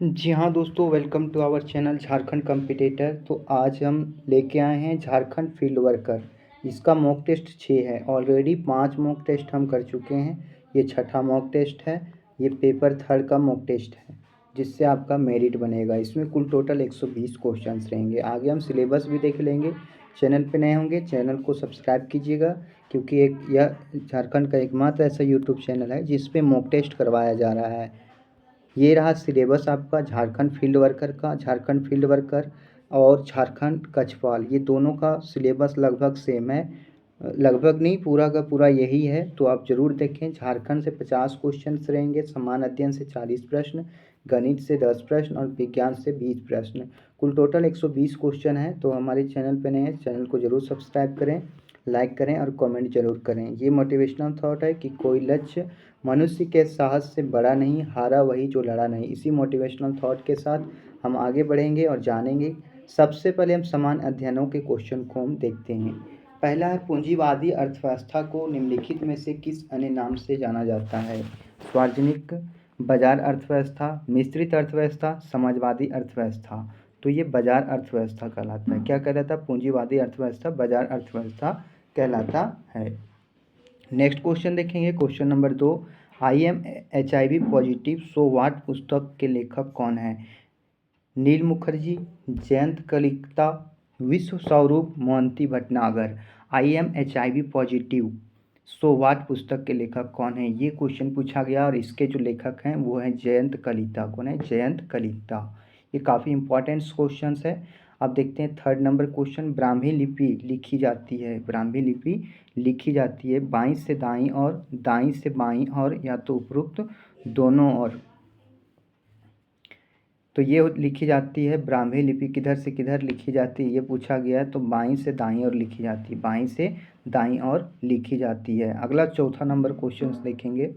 जी हाँ दोस्तों, welcome to our channel Jharkhand competitor. तो आज हम लेके आए हैं झारखंड फील्ड वर्कर। इसका मॉक टेस्ट 6 है। ऑलरेडी 5 मॉक टेस्ट हम कर चुके हैं। ये छठा मॉक टेस्ट है। ये पेपर थर्ड का मॉक टेस्ट है, जिससे आपका मेरिट बनेगा। इसमें कुल टोटल 120 क्वेश्चंस रहेंगे। आगे हम सिलेबस भी देख लेंगे। चैनल पे नए होंगे, चैनल को सब्सक्राइब कीजिएगा, क्योंकि यह झारखंड का एकमात्र ऐसा यूट्यूब चैनल है जिस पे मॉक टेस्ट करवाया जा रहा है। ये रहा सिलेबस आपका झारखंड फील्ड वर्कर का। झारखंड फील्ड वर्कर और झारखंड कछवाल, ये दोनों का सिलेबस लगभग सेम है। लगभग नहीं, पूरा का पूरा यही है। तो आप ज़रूर देखें। झारखंड से 50 क्वेश्चन रहेंगे, सामान्य अध्ययन से 40 प्रश्न, गणित से 10 प्रश्न और विज्ञान से 20 प्रश्न। कुल टोटल 120 क्वेश्चन है। तो हमारे चैनल पर नए हैं, चैनल को ज़रूर सब्सक्राइब करें, लाइक करें और कमेंट जरूर करें। ये मोटिवेशनल थॉट है कि कोई लक्ष्य मनुष्य के साहस से बड़ा नहीं, हारा वही जो लड़ा नहीं। इसी मोटिवेशनल थॉट के साथ हम आगे बढ़ेंगे और जानेंगे। सबसे पहले हम समान अध्ययनों के क्वेश्चन को हम देखते हैं। पहला है, पूंजीवादी अर्थव्यवस्था को निम्नलिखित में से किस अन्य नाम से जाना जाता है? सार्वजनिक बाजार अर्थव्यवस्था, मिश्रित अर्थव्यवस्था, समाजवादी अर्थव्यवस्था। तो ये बाजार अर्थव्यवस्था कहलाता है। क्या कहलाता है? पूंजीवादी अर्थव्यवस्था, बाजार अर्थव्यवस्था कहलाता है। नेक्स्ट क्वेश्चन देखेंगे, question number 2। I am HIV positive so what पुस्तक के लेखक कौन है? नील Mukherjee, Jayant Kalita, Vishwa Swarup, Mohanty Bhatnagar. I am HIV positive so what पुस्तक के लेखक कौन है? ये क्वेश्चन पूछा गया और इसके जो लेखक हैं वो हैं जयंत कलिता। कौन है? जयंत कलिता। ये काफ़ी इंपॉर्टेंट क्वेश्चन है। अब देखते हैं थर्ड नंबर क्वेश्चन। ब्राह्मी लिपि लिखी जाती है, ब्राह्मी लिपि लिखी जाती है बाईं से दाईं और दाईं से बाईं और या तो उपरोक्त दोनों ओर। तो ये लिखी जाती है ब्राह्मी लिपि किधर से किधर लिखी जाती है, ये पूछा गया है। तो बाईं से दाईं ओर लिखी जाती है, बाईं से दाईं ओर लिखी जाती है। अगला चौथा नंबर क्वेश्चन देखेंगे।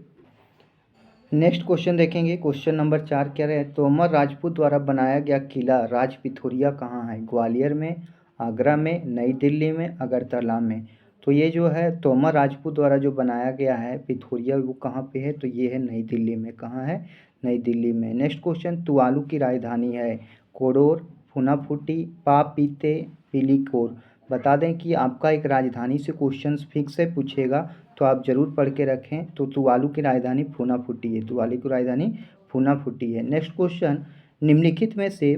नेक्स्ट क्वेश्चन देखेंगे, क्वेश्चन नंबर 4 क्या रहे? तोमर राजपूत द्वारा बनाया गया किला राज पिथोरिया कहाँ है? ग्वालियर में, आगरा में, नई दिल्ली में, अगरतला में। तो ये जो है तोमर राजपूत द्वारा जो बनाया गया है पिथोरिया, वो कहाँ पे है? तो ये है नई दिल्ली में। कहाँ है? नई दिल्ली में। नेक्स्ट क्वेश्चन, तुवालू की राजधानी है? कोडोर, फुनाफुटी, पापीते, पिलीकोर। बता दें कि आपका एक राजधानी से क्वेश्चन फिक्स से पूछेगा, तो आप ज़रूर पढ़ के रखें। तो तुवालू की राजधानी फुनाफुटी है, तुवालू की राजधानी फुनाफुटी है। नेक्स्ट क्वेश्चन, निम्नलिखित में से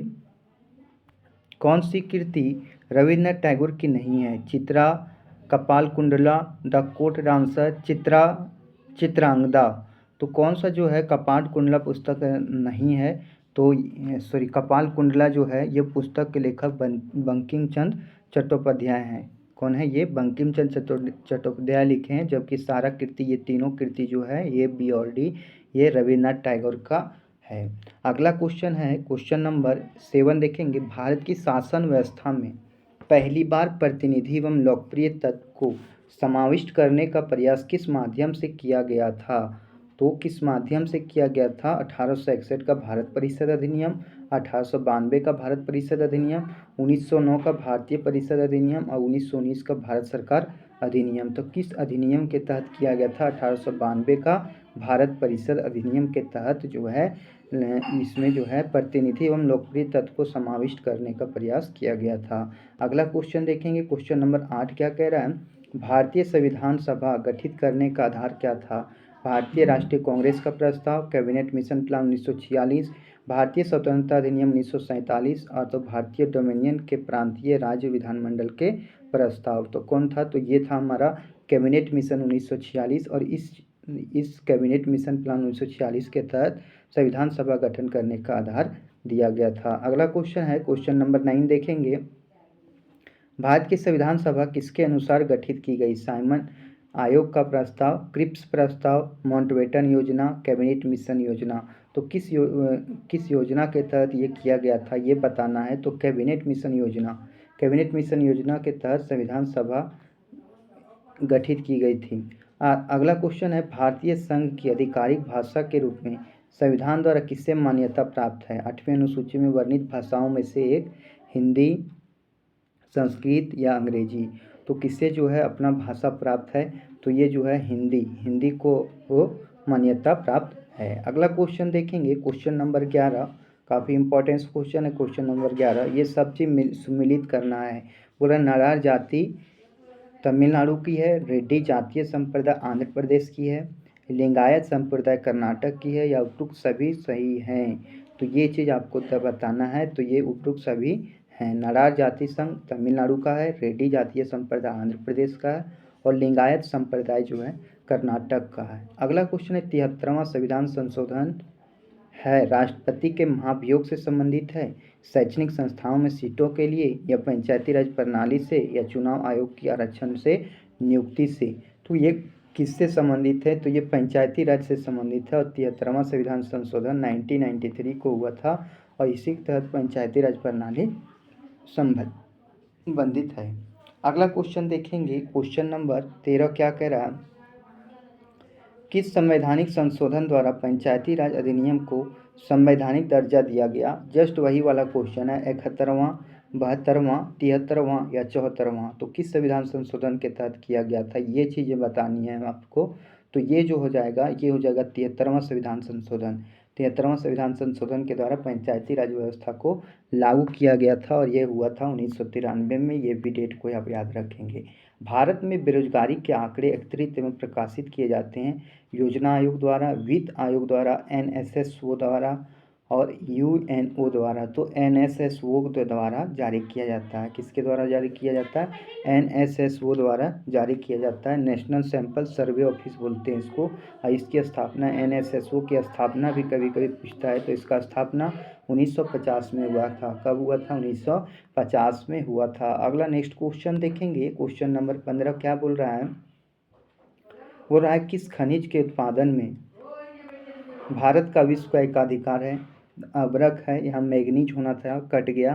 कौन सी कृति रविन्द्रनाथ टैगोर की नहीं है? चित्रा, कपाल Kundla, the court dancer, Chitrangada. तो कौन सा जो है कपाल कुंडला पुस्तक नहीं है? तो सॉरी, कपाल कुंडला जो है ये पुस्तक के लेखक बंकिम चंद्र चट्टोपाध्याय हैं। कौन है ये? बंकिम चंद्र चट्टोपाध्याय लिखे हैं। जबकि सारा कृति, ये तीनों कृति जो है ये बी और डी, ये रविन्द्रनाथ टैगोर का है। अगला क्वेश्चन है क्वेश्चन नंबर 7 देखेंगे। भारत की शासन व्यवस्था में पहली बार प्रतिनिधि एवं लोकप्रिय तत्व को समाविष्ट करने का प्रयास किस माध्यम से किया गया था? तो किस माध्यम से किया गया था? 1861 का भारत परिषद अधिनियम, 1892 का भारत परिषद अधिनियम, 1909 का भारतीय परिषद अधिनियम और 1919 का भारत सरकार अधिनियम। तो किस अधिनियम के तहत किया गया था? 1892 का भारत परिषद अधिनियम के तहत जो है इसमें जो है प्रतिनिधि एवं लोकप्रिय तत्व को समाविष्ट करने का प्रयास किया गया था। अगला क्वेश्चन देखेंगे, क्वेश्चन नंबर 8 क्या कह रहा है? भारतीय संविधान सभा गठित करने का आधार क्या था? भारतीय राष्ट्रीय कांग्रेस का प्रस्ताव, कैबिनेट मिशन प्लान 1946, भारतीय स्वतंत्रता अधिनियम 1947 और तो भारतीय डोमिनियन के प्रांतीय राज्य विधानमंडल के प्रस्ताव। तो कौन था? तो ये था हमारा कैबिनेट मिशन 1946। और इस कैबिनेट मिशन प्लान 1946 के तहत संविधान सभा गठन करने का आधार दिया गया था। अगला क्वेश्चन है क्वेश्चन नंबर 9 देखेंगे। भारत की संविधान सभा किसके अनुसार गठित की गई? साइमन आयोग का प्रस्ताव, क्रिप्स प्रस्ताव, माउंटबेटन योजना, कैबिनेट मिशन योजना। तो किस योजना के तहत ये किया गया था, ये बताना है। तो कैबिनेट मिशन योजना, कैबिनेट मिशन योजना के तहत संविधान सभा गठित की गई थी। अगला क्वेश्चन है, भारतीय संघ की आधिकारिक भाषा के रूप में संविधान द्वारा किसे मान्यता प्राप्त है? 8वीं अनुसूची में वर्णित भाषाओं में से एक, हिंदी, संस्कृत या अंग्रेजी। तो किससे जो है अपना भाषा प्राप्त है? तो ये जो है हिंदी को वो मान्यता प्राप्त है। अगला क्वेश्चन देखेंगे, क्वेश्चन नंबर 11, काफ़ी इंपॉर्टेंट क्वेश्चन है। क्वेश्चन नंबर 11, ये सब चीज़ सम्मिलित करना है। पूरा नाडार जाति तमिलनाडु की है, रेड्डी जातीय संप्रदाय आंध्र प्रदेश की है, लिंगायत संप्रदाय कर्नाटक की है, या उपरोक्त सभी सही हैं। तो ये चीज़ आपको तब बताना है। तो ये उपरोक्त सभी हैं। नाडार जाति संघ तमिलनाडु का है, रेड्डी जातीय संप्रदाय आंध्र प्रदेश का है, और लिंगायत संप्रदाय जो है कर्नाटक का है। अगला क्वेश्चन है 73वां संविधान संशोधन है राष्ट्रपति के महाभियोग से संबंधित है, शैक्षणिक संस्थाओं में सीटों के लिए, या पंचायती राज प्रणाली से, या चुनाव आयोग की आरक्षण से नियुक्ति से। तो ये किससे संबंधित है? तो ये पंचायती राज से संबंधित है, और 73वां संविधान संशोधन 1993 को हुआ था, और इसी के तहत पंचायती राज प्रणाली संबंधित है। अगला क्वेश्चन देखेंगे, क्वेश्चन नंबर 13 क्या कह रहा है? किस संवैधानिक संशोधन द्वारा पंचायती राज अधिनियम को संवैधानिक दर्जा दिया गया? जस्ट वही वाला क्वेश्चन है, 71वां, 72वां, 73वां या 74वां। तो किस संविधान संशोधन के तहत किया गया था, ये चीज़ें बतानी है आपको। तो ये जो हो जाएगा, ये हो जाएगा 73वां संविधान संशोधन। 73वां संविधान संशोधन के द्वारा पंचायती राज व्यवस्था को लागू किया गया था, और ये हुआ था 1993 में। ये भी डेट को आप याद रखेंगे। भारत में बेरोजगारी के आंकड़े एकत्रित एवं प्रकाशित किए जाते हैं योजना आयोग द्वारा, वित्त आयोग द्वारा, NSSO द्वारा और UNO द्वारा। तो NSSO द्वारा जारी किया जाता है। किसके द्वारा जारी किया जाता है? NSSO द्वारा जारी किया जाता है। नेशनल सैंपल सर्वे ऑफिस बोलते हैं इसको। और इसकी स्थापना, NSSO की स्थापना भी कभी कभी पूछता है, तो इसका स्थापना 1950 में हुआ था। कब हुआ था? 1950 में हुआ था। अगला नेक्स्ट क्वेश्चन देखेंगे, क्वेश्चन नंबर 15 क्या बोल रहा है? बोल रहा है किस खनिज के उत्पादन में भारत का विश्व का एकाधिकार है? अभ्रक है, यहाँ मैग्नीज होना था, कट गया।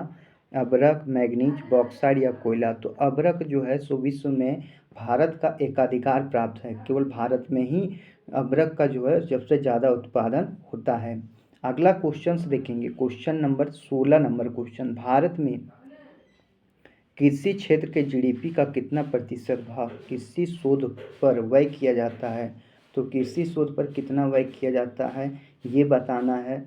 अभ्रक, मैग्नीज, बॉक्साइट या कोयला। तो अभ्रक जो है सो विश्व में भारत का एकाधिकार प्राप्त है। केवल भारत में ही अभ्रक का जो है सबसे ज़्यादा उत्पादन होता है। अगला क्वेश्चन देखेंगे, question number 16 number question, Bharat में कृषि क्षेत्र के GDP का कितना प्रतिशत भाग कृषि शोध पर व्यय किया जाता है? तो कृषि शोध पर कितना व्यय किया जाता है ये बताना है।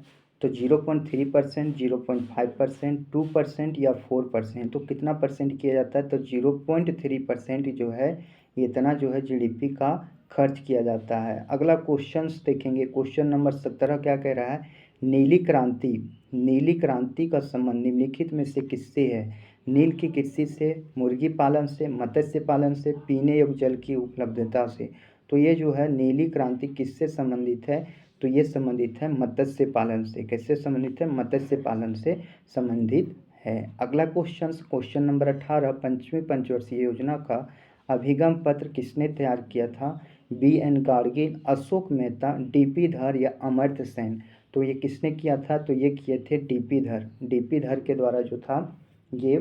तो 0.3%, 0.5%, 2% या 4%। तो कितना परसेंट किया जाता है? तो 0.3% जो है इतना जो है GDP का खर्च किया जाता है। अगला क्वेश्चन देखेंगे, क्वेश्चन नंबर 17 क्या कह रहा है? नीली क्रांति, नीली क्रांति का संबंध निम्नलिखित में से किससे है? नील की कृषि से, मुर्गी पालन से, मत्स्य पालन से, पीने योग्य जल की उपलब्धता से। तो ये जो है नीली क्रांति किससे संबंधित है? तो ये संबंधित है मत्स्य पालन से। किससे संबंधित है? मत्स्य पालन से संबंधित है। अगला क्वेश्चन, क्वेश्चन नंबर 18, पंचवीं पंचवर्षीय योजना का अभिगम पत्र किसने तैयार किया था? BN गाडगिल, अशोक मेहता, DP धर या अमर्त्य सेन। तो ये किसने किया था? तो ये किए थे DP धर। DP धर के द्वारा जो था ये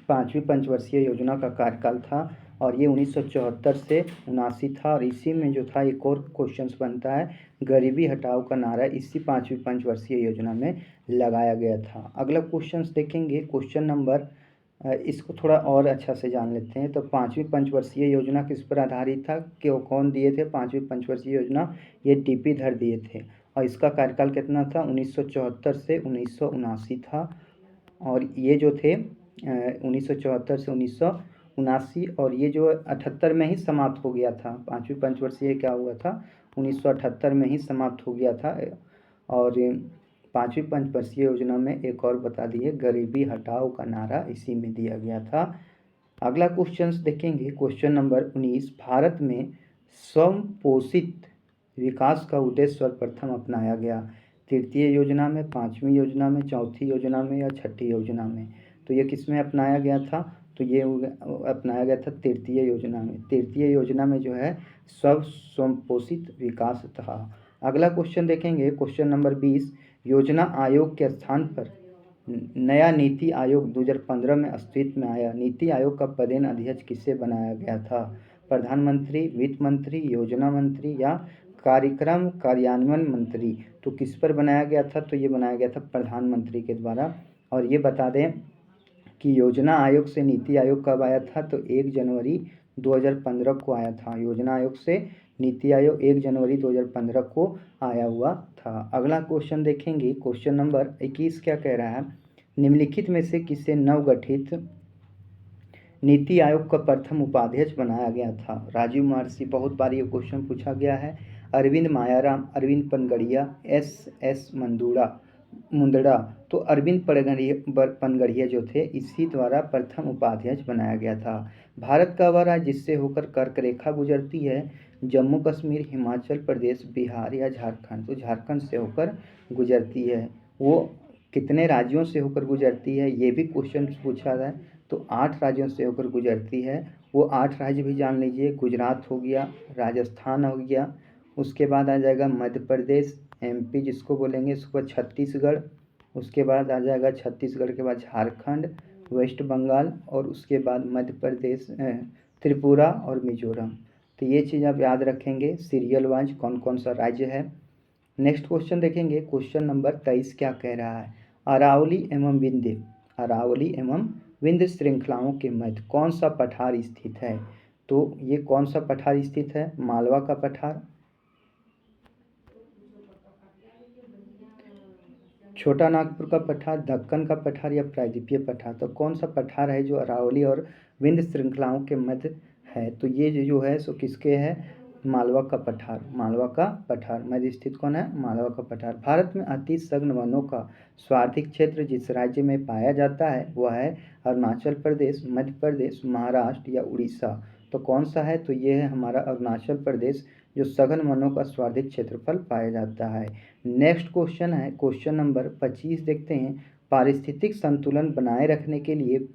पाँचवीं पंचवर्षीय योजना का कार्यकाल था, और ये 1974 से 79 था। और इसी में जो था एक और क्वेश्चन बनता है, गरीबी हटाओ का नारा इसी पाँचवीं पंचवर्षीय योजना में लगाया गया था। अगला क्वेश्चन देखेंगे, क्वेश्चन नंबर, इसको थोड़ा और अच्छा से जान लेते हैं। तो पाँचवीं पंचवर्षीय योजना किस पर आधारित था? क्यों, कौन दिए थे पाँचवीं पंचवर्षीय योजना? ये DP धर दिए थे, और इसका कार्यकाल कितना था? 1974 से 1979 था। और ये जो थे 1974 से 1979, और ये जो 78 में ही समाप्त हो गया था। पाँचवीं पंचवर्षीय क्या हुआ था? 1978 में ही समाप्त हो गया था। और पाँचवीं पंचवर्षीय योजना में एक और बता दिए, गरीबी हटाओ का नारा इसी में दिया गया था। अगला क्वेश्चन देखेंगे, क्वेश्चन नंबर 19, भारत में स्वयं पोषित विकास का उद्देश्य सर्वप्रथम अपनाया गया? तृतीय योजना में, पाँचवीं योजना में, चौथी योजना में या छठी योजना में? तो ये किस में अपनाया गया था? तो ये अपनाया गया था तृतीय योजना में। तृतीय योजना में जो है स्वयं पोषित विकास था। अगला क्वेश्चन देखेंगे, क्वेश्चन नंबर 20, योजना आयोग के स्थान पर नया नीति आयोग 2015 में अस्तित्व में आया। नीति आयोग का पदेन अध्यक्ष किसे बनाया गया था? प्रधानमंत्री, वित्त मंत्री, योजना मंत्री या कार्यक्रम कार्यान्वयन मंत्री? तो किस पर बनाया गया था? तो ये बनाया गया था प्रधानमंत्री के द्वारा। और ये बता दें कि योजना आयोग से नीति आयोग कब आया था? तो 1 जनवरी 2015 को आया था। योजना आयोग से नीति आयोग 1 जनवरी 2015 को आया हुआ था। था। अगला क्वेश्चन देखेंगे, क्वेश्चन नंबर 21 क्या कह रहा है, निम्नलिखित में से किसे नवगठित नीति आयोग का प्रथम उपाध्यक्ष बनाया गया था। राजीव महर्षि, बहुत बार ये क्वेश्चन पूछा गया है। अरविंद मायाराम, अरविंद पनगड़िया, एस मुंदड़ा। तो अरविंद पनगड़िया जो थे, इसी द्वारा प्रथम उपाध्यक्ष बनाया गया था। भारत का वह राज्य जिससे होकर कर्क रेखा गुजरती है, जम्मू कश्मीर, हिमाचल प्रदेश, बिहार या झारखंड। तो झारखंड से होकर गुजरती है। वो कितने राज्यों से होकर गुजरती है, ये भी क्वेश्चन पूछा है। तो 8 राज्यों से होकर गुजरती है। वो 8 राज्य भी जान लीजिए, गुजरात हो गया, राजस्थान हो गया, उसके बाद आ जाएगा मध्य प्रदेश, MP जिसको बोलेंगे, उसके बाद छत्तीसगढ़, उसके बाद आ जाएगा छत्तीसगढ़ के बाद झारखंड, वेस्ट बंगाल, और उसके बाद मध्य प्रदेश, त्रिपुरा और मिजोरम। तो ये चीज़ आप याद रखेंगे सीरियल वाइज कौन कौन सा राज्य है। नेक्स्ट क्वेश्चन देखेंगे, क्वेश्चन नंबर 23 क्या कह रहा है, अरावली एवं विंध्य श्रृंखलाओं के मध्य कौन सा पठार स्थित है। तो ये कौन सा पठार स्थित है, मालवा का पठार, छोटा नागपुर का पठार, दक्कन का पठार या प्रायद्वीपीय पठार। तो कौन सा पठार है जो अरावली और विंध्य श्रृंखलाओं के मध्य है। तो ये जो है सो किसके है, मालवा का पठार मध्य स्थित कौन है, मालवा का पठार। भारत में अति सघन वनों का स्वार्थिक क्षेत्र जिस राज्य में पाया जाता है वह है अरुणाचल प्रदेश, मध्य प्रदेश, महाराष्ट्र या उड़ीसा। तो कौन सा है, तो ये है हमारा अरुणाचल प्रदेश, जो सघन वनों का सर्वाधिक क्षेत्रफल पाया जाता है। नेक्स्ट क्वेश्चन है, क्वेश्चन नंबर 25 देखते हैं, पारिस्थितिक संतुलन बनाए रखने के लिए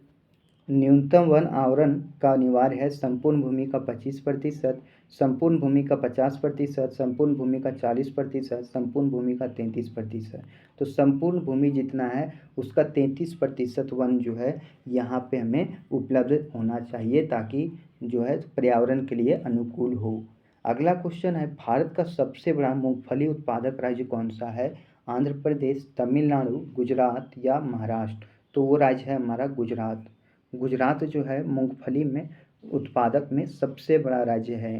न्यूनतम वन आवरण का अनिवार्य है संपूर्ण भूमि का 25%, संपूर्ण भूमि का 50%, संपूर्ण भूमि का 40%, संपूर्ण भूमि का 33%। तो संपूर्ण भूमि जितना है उसका 33% वन जो है यहाँ पे हमें उपलब्ध होना चाहिए, ताकि जो है पर्यावरण के लिए अनुकूल हो। अगला क्वेश्चन है, भारत का सबसे बड़ा मूंगफली उत्पादक राज्य कौन सा है, आंध्र प्रदेश, तमिलनाडु, गुजरात या महाराष्ट्र। तो वो राज्य है हमारा गुजरात। गुजरात जो है मूंगफली में उत्पादक में सबसे बड़ा राज्य है।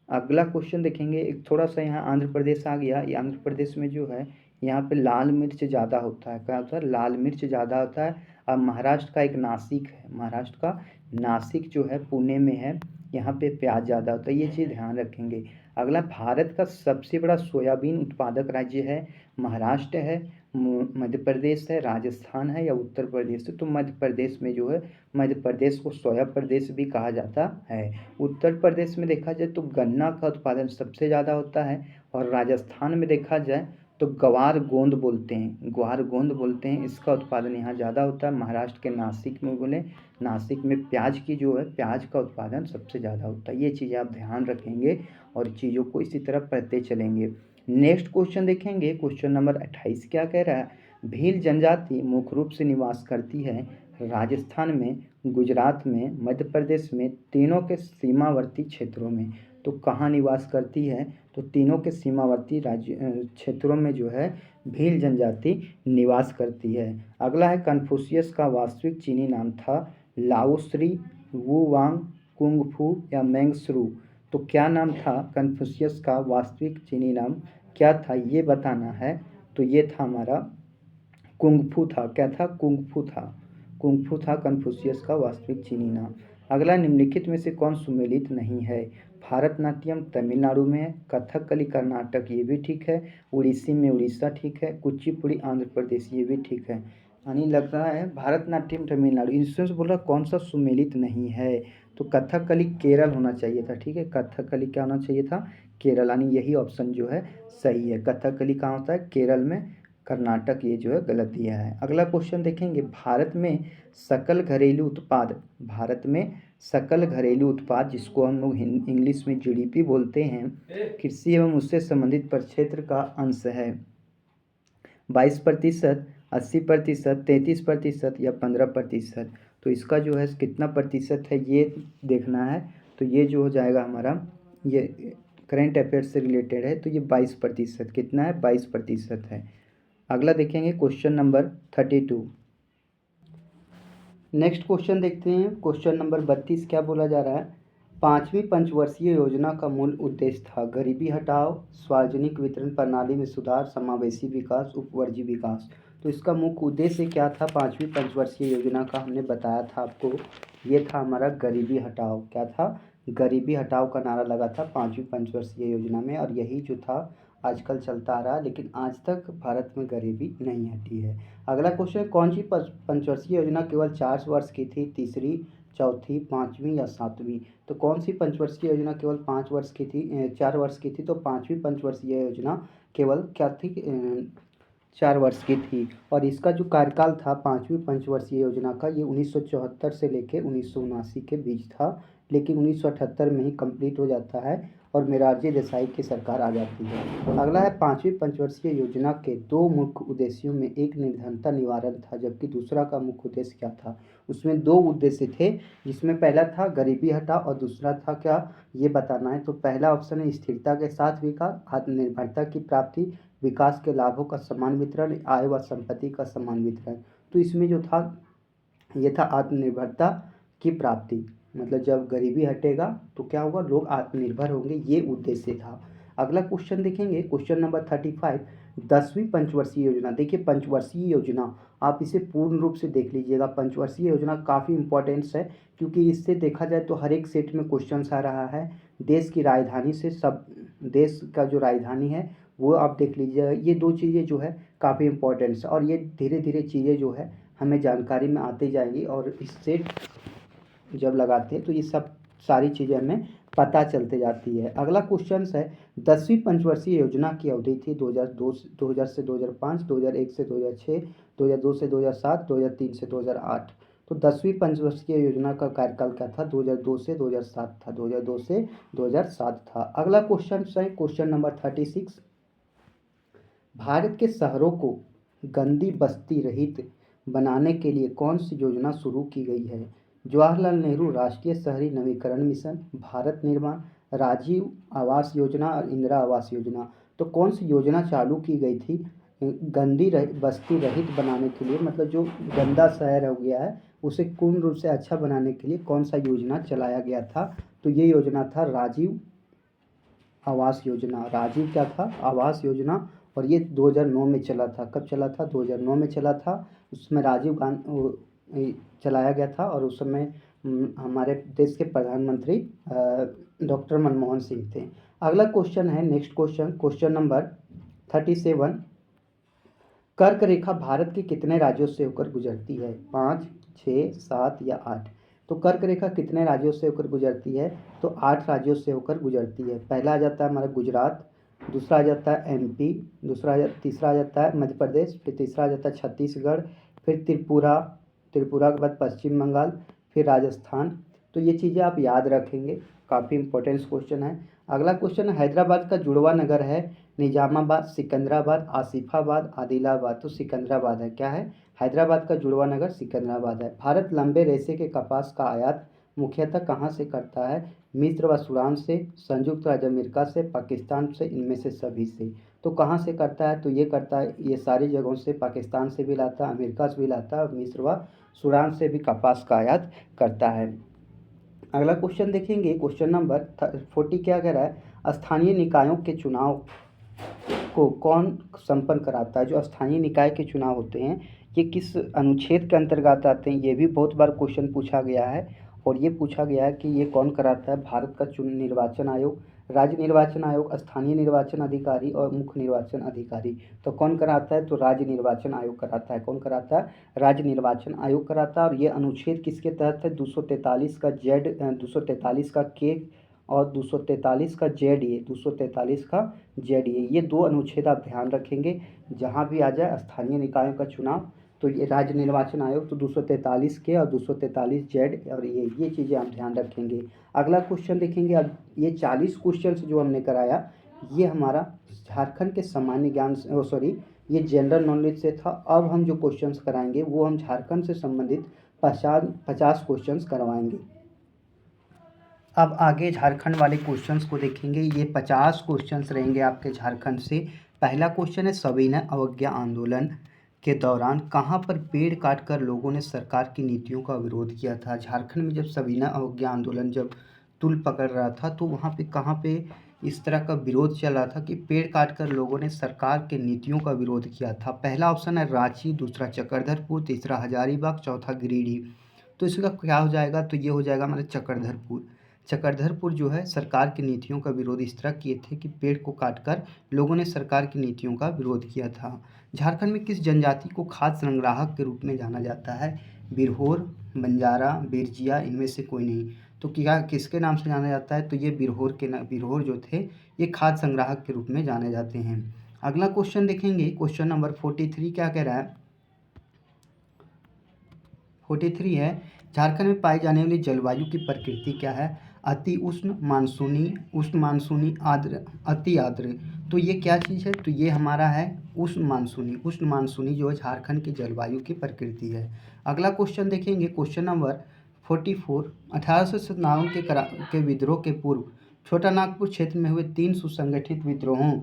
अगला क्वेश्चन देखेंगे, एक थोड़ा सा यहाँ आंध्र प्रदेश आ गया। ये आंध्र प्रदेश में जो है यहाँ पे लाल मिर्च ज़्यादा होता है, क्या होता है, लाल मिर्च ज़्यादा होता है। अब महाराष्ट्र का एक नासिक है, महाराष्ट्र का नासिक जो है पुणे में है, यहाँ पे प्याज ज़्यादा होता है, ये चीज़ ध्यान रखेंगे। अगला, भारत का सबसे बड़ा सोयाबीन उत्पादक राज्य है, महाराष्ट्र है, मध्य प्रदेश है, राजस्थान है या उत्तर प्रदेश है। तो मध्य प्रदेश में जो है, मध्य प्रदेश को सोया प्रदेश भी कहा जाता है। उत्तर प्रदेश में देखा जाए तो गन्ना का उत्पादन सबसे ज़्यादा होता है, और राजस्थान में देखा जाए तो ग्वार गोंद बोलते हैं, इसका उत्पादन यहाँ ज़्यादा होता है। महाराष्ट्र के नासिक में बोले, नासिक में प्याज की जो है, प्याज का उत्पादन सबसे ज़्यादा होता है। ये चीज़ें आप ध्यान रखेंगे और चीज़ों को इसी तरह पढ़ते चलेंगे। नेक्स्ट क्वेश्चन देखेंगे, क्वेश्चन नंबर 28 क्या कह रहा है, भील जनजाति मुख्य रूप से निवास करती है राजस्थान में, गुजरात में, मध्य प्रदेश में, तीनों के सीमावर्ती क्षेत्रों में। तो कहाँ निवास करती है, तो तीनों के सीमावर्ती राज्य क्षेत्रों में जो है भील जनजाति निवास करती है। अगला है, कन्फ्यूशियस का वास्तविक चीनी नाम था लाओश्री, वू वांग, कुंग फू या मेंगसरू। तो क्या नाम था कन्फ्यूशियस का वास्तविक चीनी नाम, क्या था ये बताना है। तो ये था हमारा कुंगफू था, क्या था, कुंगफू था कन्फ्यूशियस का वास्तविक चीनी नाम। अगला, निम्नलिखित में से कौन सुमेलित नहीं है, भारतनाट्यम तमिलनाडु में है, कथकली कर्नाटक ये भी ठीक है, उड़ीसी में उड़ीसा ठीक है, कुचिपुड़ी आंध्र प्रदेश ये भी ठीक है। यानी लग रहा है भारतनाट्यम तमिलनाडु, इससे बोला कौन सा सुमेलित नहीं है, तो कथकली केरल होना चाहिए था। ठीक है, कथकली क्या होना चाहिए था, केरल, यानी यही ऑप्शन जो है सही है। कथकली कहाँ होता है, केरल में, कर्नाटक ये जो है गलत दिया है। अगला क्वेश्चन देखेंगे, भारत में सकल घरेलू उत्पाद जिसको हम लोग इंग्लिश में GDP बोलते हैं, कृषि एवं उससे संबंधित प्रक्षेत्र का अंश है 22%, 80%, 33% या 15%। तो इसका जो है कितना प्रतिशत है ये देखना है। तो ये जो हो जाएगा हमारा, ये करेंट अफेयर से रिलेटेड है, तो ये 22%, कितना है, 22% है। अगला देखेंगे, क्वेश्चन नंबर 32। नेक्स्ट क्वेश्चन देखते हैं, क्वेश्चन नंबर 32 क्या बोला जा रहा है, पांचवी पंचवर्षीय योजना का मूल उद्देश्य था गरीबी हटाओ, सार्वजनिक वितरण प्रणाली में सुधार, समावेशी विकास, उपवर्जी विकास। तो इसका मुख्य उद्देश्य क्या था पांचवी पंचवर्षीय योजना का, हमने बताया था आपको, ये था हमारा गरीबी हटाओ। क्या था? गरीबी हटाओ का नारा लगा था पांचवी पंचवर्षीय योजना में, और यही जो था आजकल चलता आ रहा है, लेकिन आज तक भारत में गरीबी नहीं हटी है। अगला क्वेश्चन, कौन सी पंचवर्षीय योजना केवल 4 वर्ष की थी? तीसरी, चौथी, पाँचवीं या सातवीं? तो कौन सी पंचवर्षीय योजना केवल 5 वर्ष की थी? 4 वर्ष की थी। तो पाँचवीं पंचवर्षीय योजना केवल क्या थी? 4 वर्ष की थी। और इसका जो कार्यकाल था पाँचवीं पंचवर्षीय योजना का, ये 1974 से लेकर 1979 के बीच था, लेकिन 1978 में ही कंप्लीट हो जाता है और मोरारजी देसाई की सरकार आ जाती है। अगला है, पाँचवीं पंचवर्षीय योजना के 2 मुख्य उद्देश्यों में एक निर्धनता निवारण था, जबकि दूसरा का मुख्य उद्देश्य क्या था? उसमें 2 उद्देश्य थे, जिसमें पहला था गरीबी हटा और दूसरा था क्या, ये बताना है। तो पहला ऑप्शन है स्थिरता के साथ विकास, आत्मनिर्भरता की प्राप्ति, विकास के लाभों का समान वितरण, आय व संपत्ति का समान वितरण। तो इसमें जो था ये था आत्मनिर्भरता की प्राप्ति, मतलब जब गरीबी हटेगा तो क्या होगा, लोग आत्मनिर्भर होंगे, ये उद्देश्य था। अगला क्वेश्चन देखेंगे, क्वेश्चन नंबर 35, 10वीं पंचवर्षीय योजना। देखिए पंचवर्षीय योजना आप इसे पूर्ण रूप से देख लीजिएगा। पंचवर्षीय योजना काफ़ी इंपॉर्टेंस है, क्योंकि इससे देखा जाए तो हर एक सेट में क्वेश्चन आ रहा है। देश की राजधानी से, सब देश का जो राजधानी है वो आप देख लीजिएगा। ये 2 चीज़ें जो है काफ़ी इंपॉर्टेंट्स है, और ये धीरे धीरे चीज़ें जो है हमें जानकारी में आती जाएंगी, और इससे जब लगाते हैं तो ये सब सारी चीज़ें हमें पता चलते जाती है। अगला क्वेश्चन है, 10वीं पंचवर्षीय योजना की अवधि थी 2000 से 2005, 2001 से 2006, 2002 से 2007, 2003 से 2008। तो 10वीं पंचवर्षीय योजना का कार्यकाल क्या था? 2002 से 2007 था, 2002 से 2007 था। अगला क्वेश्चन है क्वेश्चन नंबर 36, भारत के शहरों को गंदी बस्ती रहित बनाने के लिए कौन सी योजना शुरू की गई है? जवाहरलाल नेहरू राष्ट्रीय शहरी नवीकरण मिशन, भारत निर्माण, राजीव आवास योजना और इंदिरा आवास योजना। तो कौन सी योजना चालू की गई थी गंदी बस्ती रहित बनाने के लिए, मतलब जो गंदा शहर हो गया है उसे पूर्ण रूप से अच्छा बनाने के लिए कौन सा योजना चलाया गया था? तो ये योजना था राजीव आवास योजना। राजीव क्या था? आवास योजना। और ये 2009 में चला था। कब चला था? 2009 में चला था। उसमें राजीव गांधी चलाया गया था, और उस समय हमारे देश के प्रधानमंत्री डॉक्टर मनमोहन सिंह थे। अगला क्वेश्चन है, नेक्स्ट क्वेश्चन, क्वेश्चन नंबर 37, कर्क रेखा भारत के कितने राज्यों से होकर गुजरती है? 5, 6, 7 या 8? तो कर्क रेखा कितने राज्यों से होकर गुजरती है? तो 8 राज्यों से होकर गुजरती है। पहला आ जाता है हमारा गुजरात, दूसरा आ जाता है एमपी, तीसरा आ जाता है मध्य प्रदेश, फिर तीसरा आ जाता है छत्तीसगढ़, फिर त्रिपुरा के बाद पश्चिम बंगाल, फिर राजस्थान। तो ये चीज़ें आप याद रखेंगे, काफ़ी इंपॉर्टेंट क्वेश्चन है। अगला क्वेश्चन, हैदराबाद का जुड़वा नगर है निजामाबाद, सिकंदराबाद, आसिफाबाद, आदिलाबाद। तो सिकंदराबाद है। क्या है? हैदराबाद का जुड़वा नगर सिकंदराबाद है। भारत लंबे रेशे के कपास का आयात मुख्यतः कहाँ से करता है? मिस्र व सूडान से, संयुक्त राज्य अमेरिका से, पाकिस्तान से, इनमें से सभी से। तो कहाँ से करता है? तो ये करता है, ये सारी जगहों से, पाकिस्तान से भी लाता है, अमेरिका से भी लाता है, और मिस्र व सूडान से भी कपास का आयात करता है। अगला क्वेश्चन देखेंगे, क्वेश्चन नंबर 40 क्या कह रहा है? स्थानीय निकायों के चुनाव को कौन संपन्न कराता है? जो स्थानीय निकाय के चुनाव होते हैं ये किस अनुच्छेद के अंतर्गत आते हैं? ये भी बहुत बार क्वेश्चन पूछा गया है, और ये पूछा गया है कि ये कौन कराता है? भारत का निर्वाचन आयोग, राज्य निर्वाचन आयोग, स्थानीय निर्वाचन अधिकारी और मुख्य निर्वाचन अधिकारी। तो कौन कराता है? तो राज्य निर्वाचन आयोग कराता है। कौन कराता है? राज्य निर्वाचन आयोग कराता है। और ये अनुच्छेद किसके तहत है? 243 का जेड, 243 का के और 243 का जेड, ये 243 का जेड, ये 2 अनुच्छेद आप ध्यान रखेंगे। जहाँ भी आ जाए स्थानीय निकायों का चुनाव, तो ये राज्य निर्वाचन आयोग तो 243 के और 243 जेड, और ये चीज़ें आप ध्यान रखेंगे। अगला क्वेश्चन देखेंगे। अब ये 40 क्वेश्चन जो हमने कराया ये हमारा झारखंड के सामान्य ज्ञान सॉरी ये जनरल नॉलेज से था। अब हम जो क्वेश्चंस कराएंगे वो हम झारखंड से संबंधित 50 क्वेश्चंस करवाएंगे। अब आगे झारखंड वाले क्वेश्चंस को देखेंगे। ये 50 क्वेश्चंस रहेंगे आपके झारखंड से। पहला क्वेश्चन है, सविनय अवज्ञा आंदोलन के दौरान कहाँ पर पेड़ काटकर लोगों ने सरकार की नीतियों का विरोध किया था? झारखंड में जब सविनय अवज्ञा आंदोलन जब तूल पकड़ रहा था, तो वहाँ पे कहाँ पे इस तरह का विरोध चल रहा था कि पेड़ काटकर लोगों ने सरकार के नीतियों का विरोध किया था। पहला ऑप्शन है रांची, दूसरा चक्रधरपुर, तीसरा हजारीबाग, चौथा गिरिडीह। तो इसका क्या हो जाएगा, तो ये हो जाएगा हमारा चक्रधरपुर। चक्रधरपुर जो है सरकार की नीतियों का विरोध इस तरह किए थे कि पेड़ को काटकर लोगों ने सरकार की नीतियों का विरोध किया था। झारखंड में किस जनजाति को खाद्य संग्राहक के रूप में जाना जाता है? बिरहोर, बंजारा, बिरजिया, इनमें से कोई नहीं। तो क्या किसके नाम से जाना जाता है? तो ये बिरहोर जो थे ये खाद्य संग्राहक के रूप में जाने जाते हैं। अगला क्वेश्चन देखेंगे, क्वेश्चन नंबर 43 क्या कह रहा है? 43 है, झारखंड में पाई जाने वाली जलवायु की प्रकृति क्या है? अति उष्ण मानसूनी, आर्द्र, अति आर्द्र। तो ये क्या चीज़ है? तो ये हमारा है उष्ण मानसूनी जो है झारखंड की जलवायु की प्रकृति है। अगला क्वेश्चन देखेंगे, क्वेश्चन नंबर 44, 1897 के विद्रोह के पूर्व छोटा नागपुर क्षेत्र में हुए 3 सुसंगठित विद्रोहों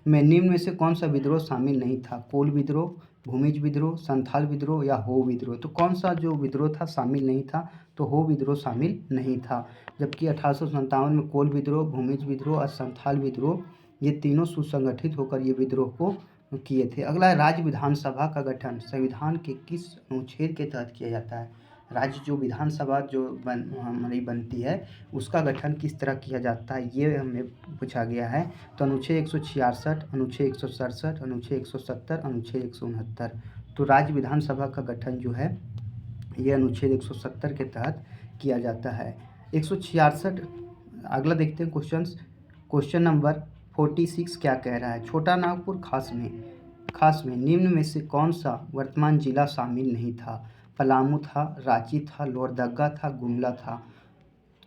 में निम्न में से कौन सा विद्रोह शामिल नहीं था? कोल विद्रोह, भूमिज विद्रोह, संथाल विद्रोह या हो विद्रोह। तो कौन सा जो विद्रोह था शामिल नहीं था? तो हो विद्रोह शामिल नहीं था। जबकि 1857 में कोल विद्रोह, भूमिज विद्रोह और संथाल विद्रोह ये तीनों सुसंगठित होकर ये विद्रोह को किए थे। अगला है राज्य विधानसभा का गठन संविधान के किस अनुच्छेद के तहत किया जाता है? राज्य जो विधानसभा जो हमारी बनती है उसका गठन किस तरह किया जाता है, ये हमें पूछा गया है। तो अनुच्छेद 166, अनुच्छेद 167, अनुच्छेद 170, अनुच्छेद 169। तो राज्य विधानसभा का गठन जो है ये अनुच्छेद 170 के तहत किया जाता है। 166 अगला देखते हैं क्वेश्चन नंबर 46 क्या कह रहा है? छोटा नागपुर खास में निम्न में से कौन सा वर्तमान जिला शामिल नहीं था? पलामू था, रांची था, लोहरदगा था, गुमला था।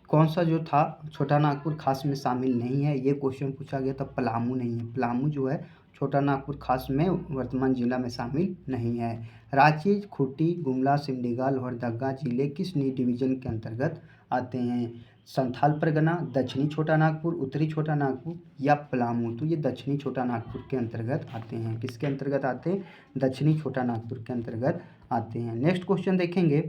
कौन सा जो था छोटा नागपुर खास में शामिल नहीं है, ये क्वेश्चन पूछा गया था। पलामू नहीं है, पलामू जो है छोटा नागपुर खास में वर्तमान जिला में शामिल नहीं है। रांची, खूंटी, गुमला, सिमडेगा, लोहरदगा जिले किस डिवीजन के अंतर्गत आते हैं? संथाल परगना, दक्षिणी छोटा नागपुर, उत्तरी छोटा नागपुर या पलामू। तो ये दक्षिणी छोटा नागपुर के अंतर्गत आते हैं। किसके अंतर्गत आते हैं? दक्षिणी छोटा नागपुर के अंतर्गत आते हैं। नेक्स्ट क्वेश्चन देखेंगे,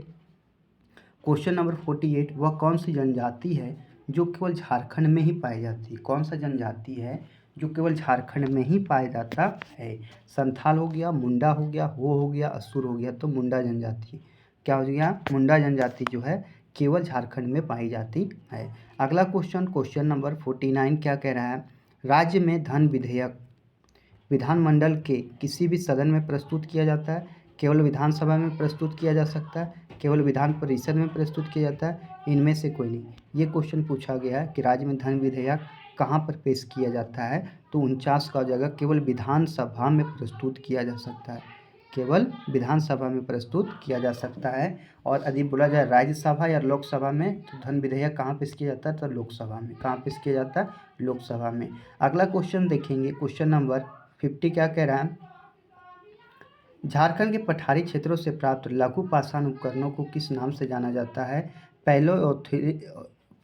क्वेश्चन नंबर 48, वह कौन सी जनजाति है जो केवल झारखंड में ही पाई जाती है? कौन सा जनजाति है जो केवल झारखंड में ही पाया जाता है? संथाल हो गया, मुंडा हो गया, हो गया, असुर हो गया। तो मुंडा जनजाति क्या हो गया? मुंडा जनजाति जो है केवल झारखंड में पाई जाती है। अगला क्वेश्चन नंबर 49 क्या कह रहा है? राज्य में धन विधेयक विधानमंडल के किसी भी सदन में प्रस्तुत किया जाता है, केवल विधानसभा में प्रस्तुत किया जा सकता है, केवल विधान परिषद में प्रस्तुत किया जाता है, इनमें से कोई नहीं। ये क्वेश्चन पूछा गया है कि राज्य में धन विधेयक कहाँ पर पेश किया जाता है? तो 49 का जगह केवल विधानसभा में प्रस्तुत किया जा सकता है, केवल विधानसभा में प्रस्तुत किया जा सकता है। और यदि बोला जाए राज्यसभा या लोकसभा में तो धन विधेयक कहाँ पेश किया जाता है? तो लोकसभा में। कहाँ पेश किया जाता है? लोकसभा में। अगला क्वेश्चन देखेंगे, क्वेश्चन नंबर 50 क्या कह रहा है? झारखंड के पठारी क्षेत्रों से प्राप्त लघु पाषाण उपकरणों को किस नाम से जाना जाता है?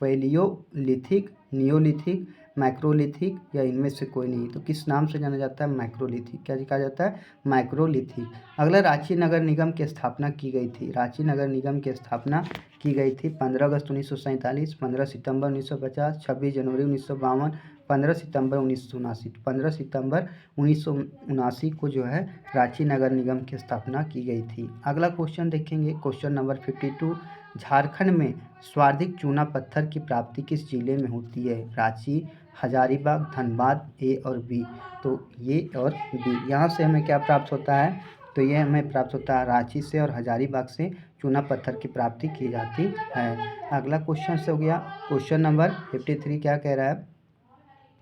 पैलियोलिथिक, नियोलिथिक, माइक्रोलिथिक या इनमें से कोई नहीं। तो किस नाम से जाना जाता है? माइक्रोलिथिक। क्या कहा जाता है? माइक्रोलिथिक। अगला रांची नगर निगम की स्थापना की गई थी। रांची नगर निगम की स्थापना की गई थी 15 अगस्त 1947, 15 सितंबर 1950, 26 जनवरी 1952, 15 सितंबर 1979। 15 सितंबर 1979 को जो है रांची नगर निगम की स्थापना की गई थी। अगला क्वेश्चन देखेंगे, क्वेश्चन नंबर 52, झारखंड में सर्वाधिक चूना पत्थर की प्राप्ति किस जिले में होती है? रांची, हजारीबाग, धनबाद, ए और बी। तो ये और बी, यहाँ से हमें क्या प्राप्त होता है? तो ये हमें प्राप्त होता है रांची से और हजारीबाग से चूना पत्थर की प्राप्ति की जाती है। अगला क्वेश्चन से हो गया, क्वेश्चन नंबर 53 क्या कह रहा है?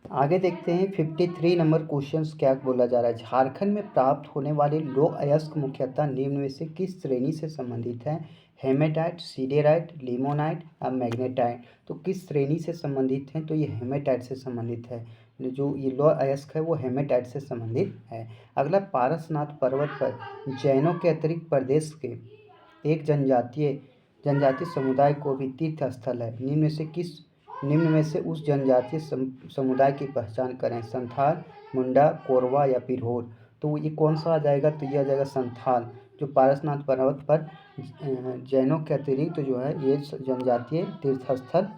आगे देखते हैं 53 नंबर क्वेश्चंस क्या बोला जा रहा है। झारखंड में प्राप्त होने वाले लोह अयस्क मुख्यतः निम्न में से किस श्रेणी से संबंधित है? हेमेटाइट, सीडेराइट, लिमोनाइट या मैग्नेटाइट। तो किस श्रेणी से संबंधित हैं? तो ये हेमेटाइट से संबंधित है। जो ये लोह अयस्क है वो हेमेटाइट से संबंधित है। अगला, पारसनाथ पर्वत पर जैनों के अतिरिक्त प्रदेश के एक जनजातीय समुदाय को भी तीर्थ स्थल है। निम्न में से उस जनजातीय समुदाय की पहचान करें। संथाल, मुंडा, कोरवा या बिरहोर। तो ये कौन सा आ जाएगा? तो ये आ जाएगा संथाल, जो पारसनाथ पर्वत पर जैनों के अतिरिक्त जो है ये जनजातीय तीर्थस्थल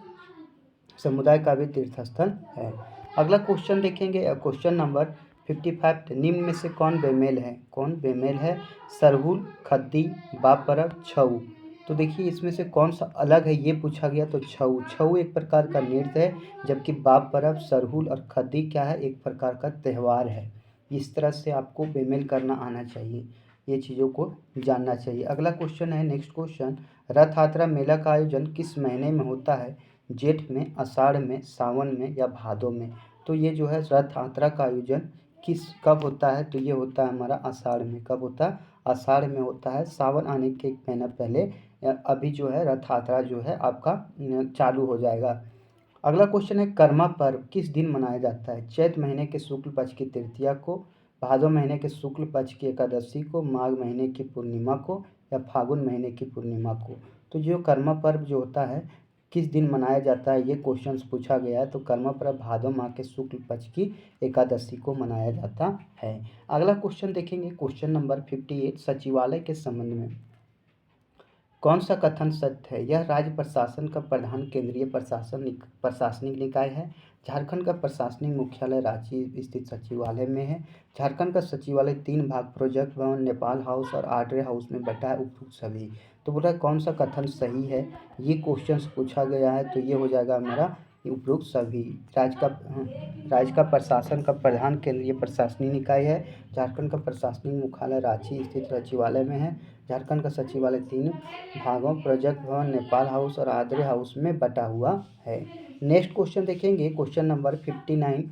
समुदाय का भी तीर्थ स्थल है। अगला क्वेश्चन देखेंगे, क्वेश्चन नंबर 55। निम्न में से कौन बेमेल है? कौन बेमेल है? सरहुल, खद्दी, बाप परब, छऊ। तो देखिए इसमें से कौन सा अलग है ये पूछा गया, तो छऊ। छऊ एक प्रकार का नृत्य है, जबकि बाप परब, सरहुल और खद्दी क्या है? एक प्रकार का त्यौहार है। इस तरह से आपको बेमेल करना आना चाहिए, ये चीज़ों को जानना चाहिए। अगला क्वेश्चन है, नेक्स्ट क्वेश्चन, रथ यात्रा मेला का आयोजन किस महीने में होता है? जेठ में, आषाढ़ में, सावन में या भादों में? तो ये जो है रथ यात्रा का आयोजन कब होता है? तो ये होता है हमारा आषाढ़ में। कब होता है? आषाढ़ में होता है। सावन आने के एक महीना पहले अभी जो है रथ यात्रा जो है आपका चालू हो जाएगा। अगला क्वेश्चन है, कर्मा पर्व किस दिन मनाया जाता है? चैत महीने के शुक्ल पक्ष की तृतीया को, भादो महीने के शुक्ल पक्ष की एकादशी को, माघ महीने की पूर्णिमा को या फागुन महीने की पूर्णिमा को? तो जो कर्मा पर्व जो होता है किस दिन मनाया जाता है, ये क्वेश्चन पूछा गया है। तो कर्मा पर्व भादो माह के शुक्ल पक्ष की एकादशी को मनाया जाता है। अगला क्वेश्चन देखेंगे, क्वेश्चन नंबर 58, सचिवालय के संबंध में कौन सा कथन सत्य है? यह राज्य प्रशासन का प्रधान केंद्रीय प्रशासनिक निकाय है। झारखंड का प्रशासनिक मुख्यालय रांची स्थित सचिवालय में है। झारखंड का सचिवालय 3 भाग प्रोजेक्ट भवन, नेपाल हाउस और आर्डरे हाउस में बटा है, उपयुक्त सभी। तो बोला कौन सा कथन सही है, ये क्वेश्चन पूछा गया है। तो ये हो जाएगा हमारा उपयुक्त सभी। राज्य का प्रशासन का प्रधान केंद्रीय प्रशासनिक निकाय है। झारखंड का प्रशासनिक मुख्यालय रांची स्थित सचिवालय में है। झारखंड का सचिवालय 3 भागों प्रोजेक्ट भवन, नेपाल हाउस और आर्डरे हाउस में बटा हुआ है। नेक्स्ट क्वेश्चन देखेंगे, क्वेश्चन नंबर 59।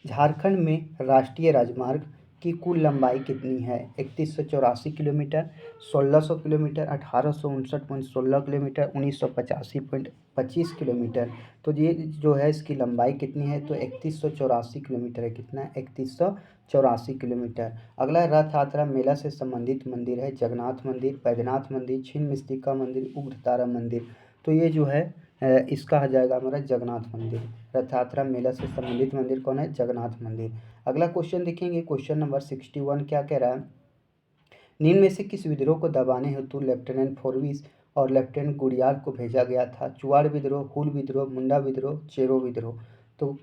झारखंड में राष्ट्रीय राजमार्ग की कुल लंबाई कितनी है? 3184 किलोमीटर, 1600 किलोमीटर, 1859.16 किलोमीटर, 1985.25 किलोमीटर। तो ये जो है इसकी लंबाई कितनी है? तो 3184 किलोमीटर है। कितना है? 3184 किलोमीटर। अगला रथ यात्रा मेला से संबंधित मंदिर है जगन्नाथ मंदिर, बैद्यनाथ मंदिर, छिन्नमस्तिका मंदिर, उग्रतारा मंदिर। तो ये जो है इसका आ जाएगा हमारा जगन्नाथ मंदिर। रथ यात्रा मेला से संबंधित मंदिर कौन है? जगन्नाथ मंदिर। अगला क्वेश्चन देखेंगे, क्वेश्चन नंबर 61 क्या कह रहा है? निम्न में से किस विद्रोह को दबाने हेतु लेफ्टिनेंट फोर्विस और लेफ्टिनेंट गुडियार को भेजा गया था? चुआड़ विद्रोह, हुल विद्रोह, मुंडा विद्रोह, चेरो विद्रोह। तो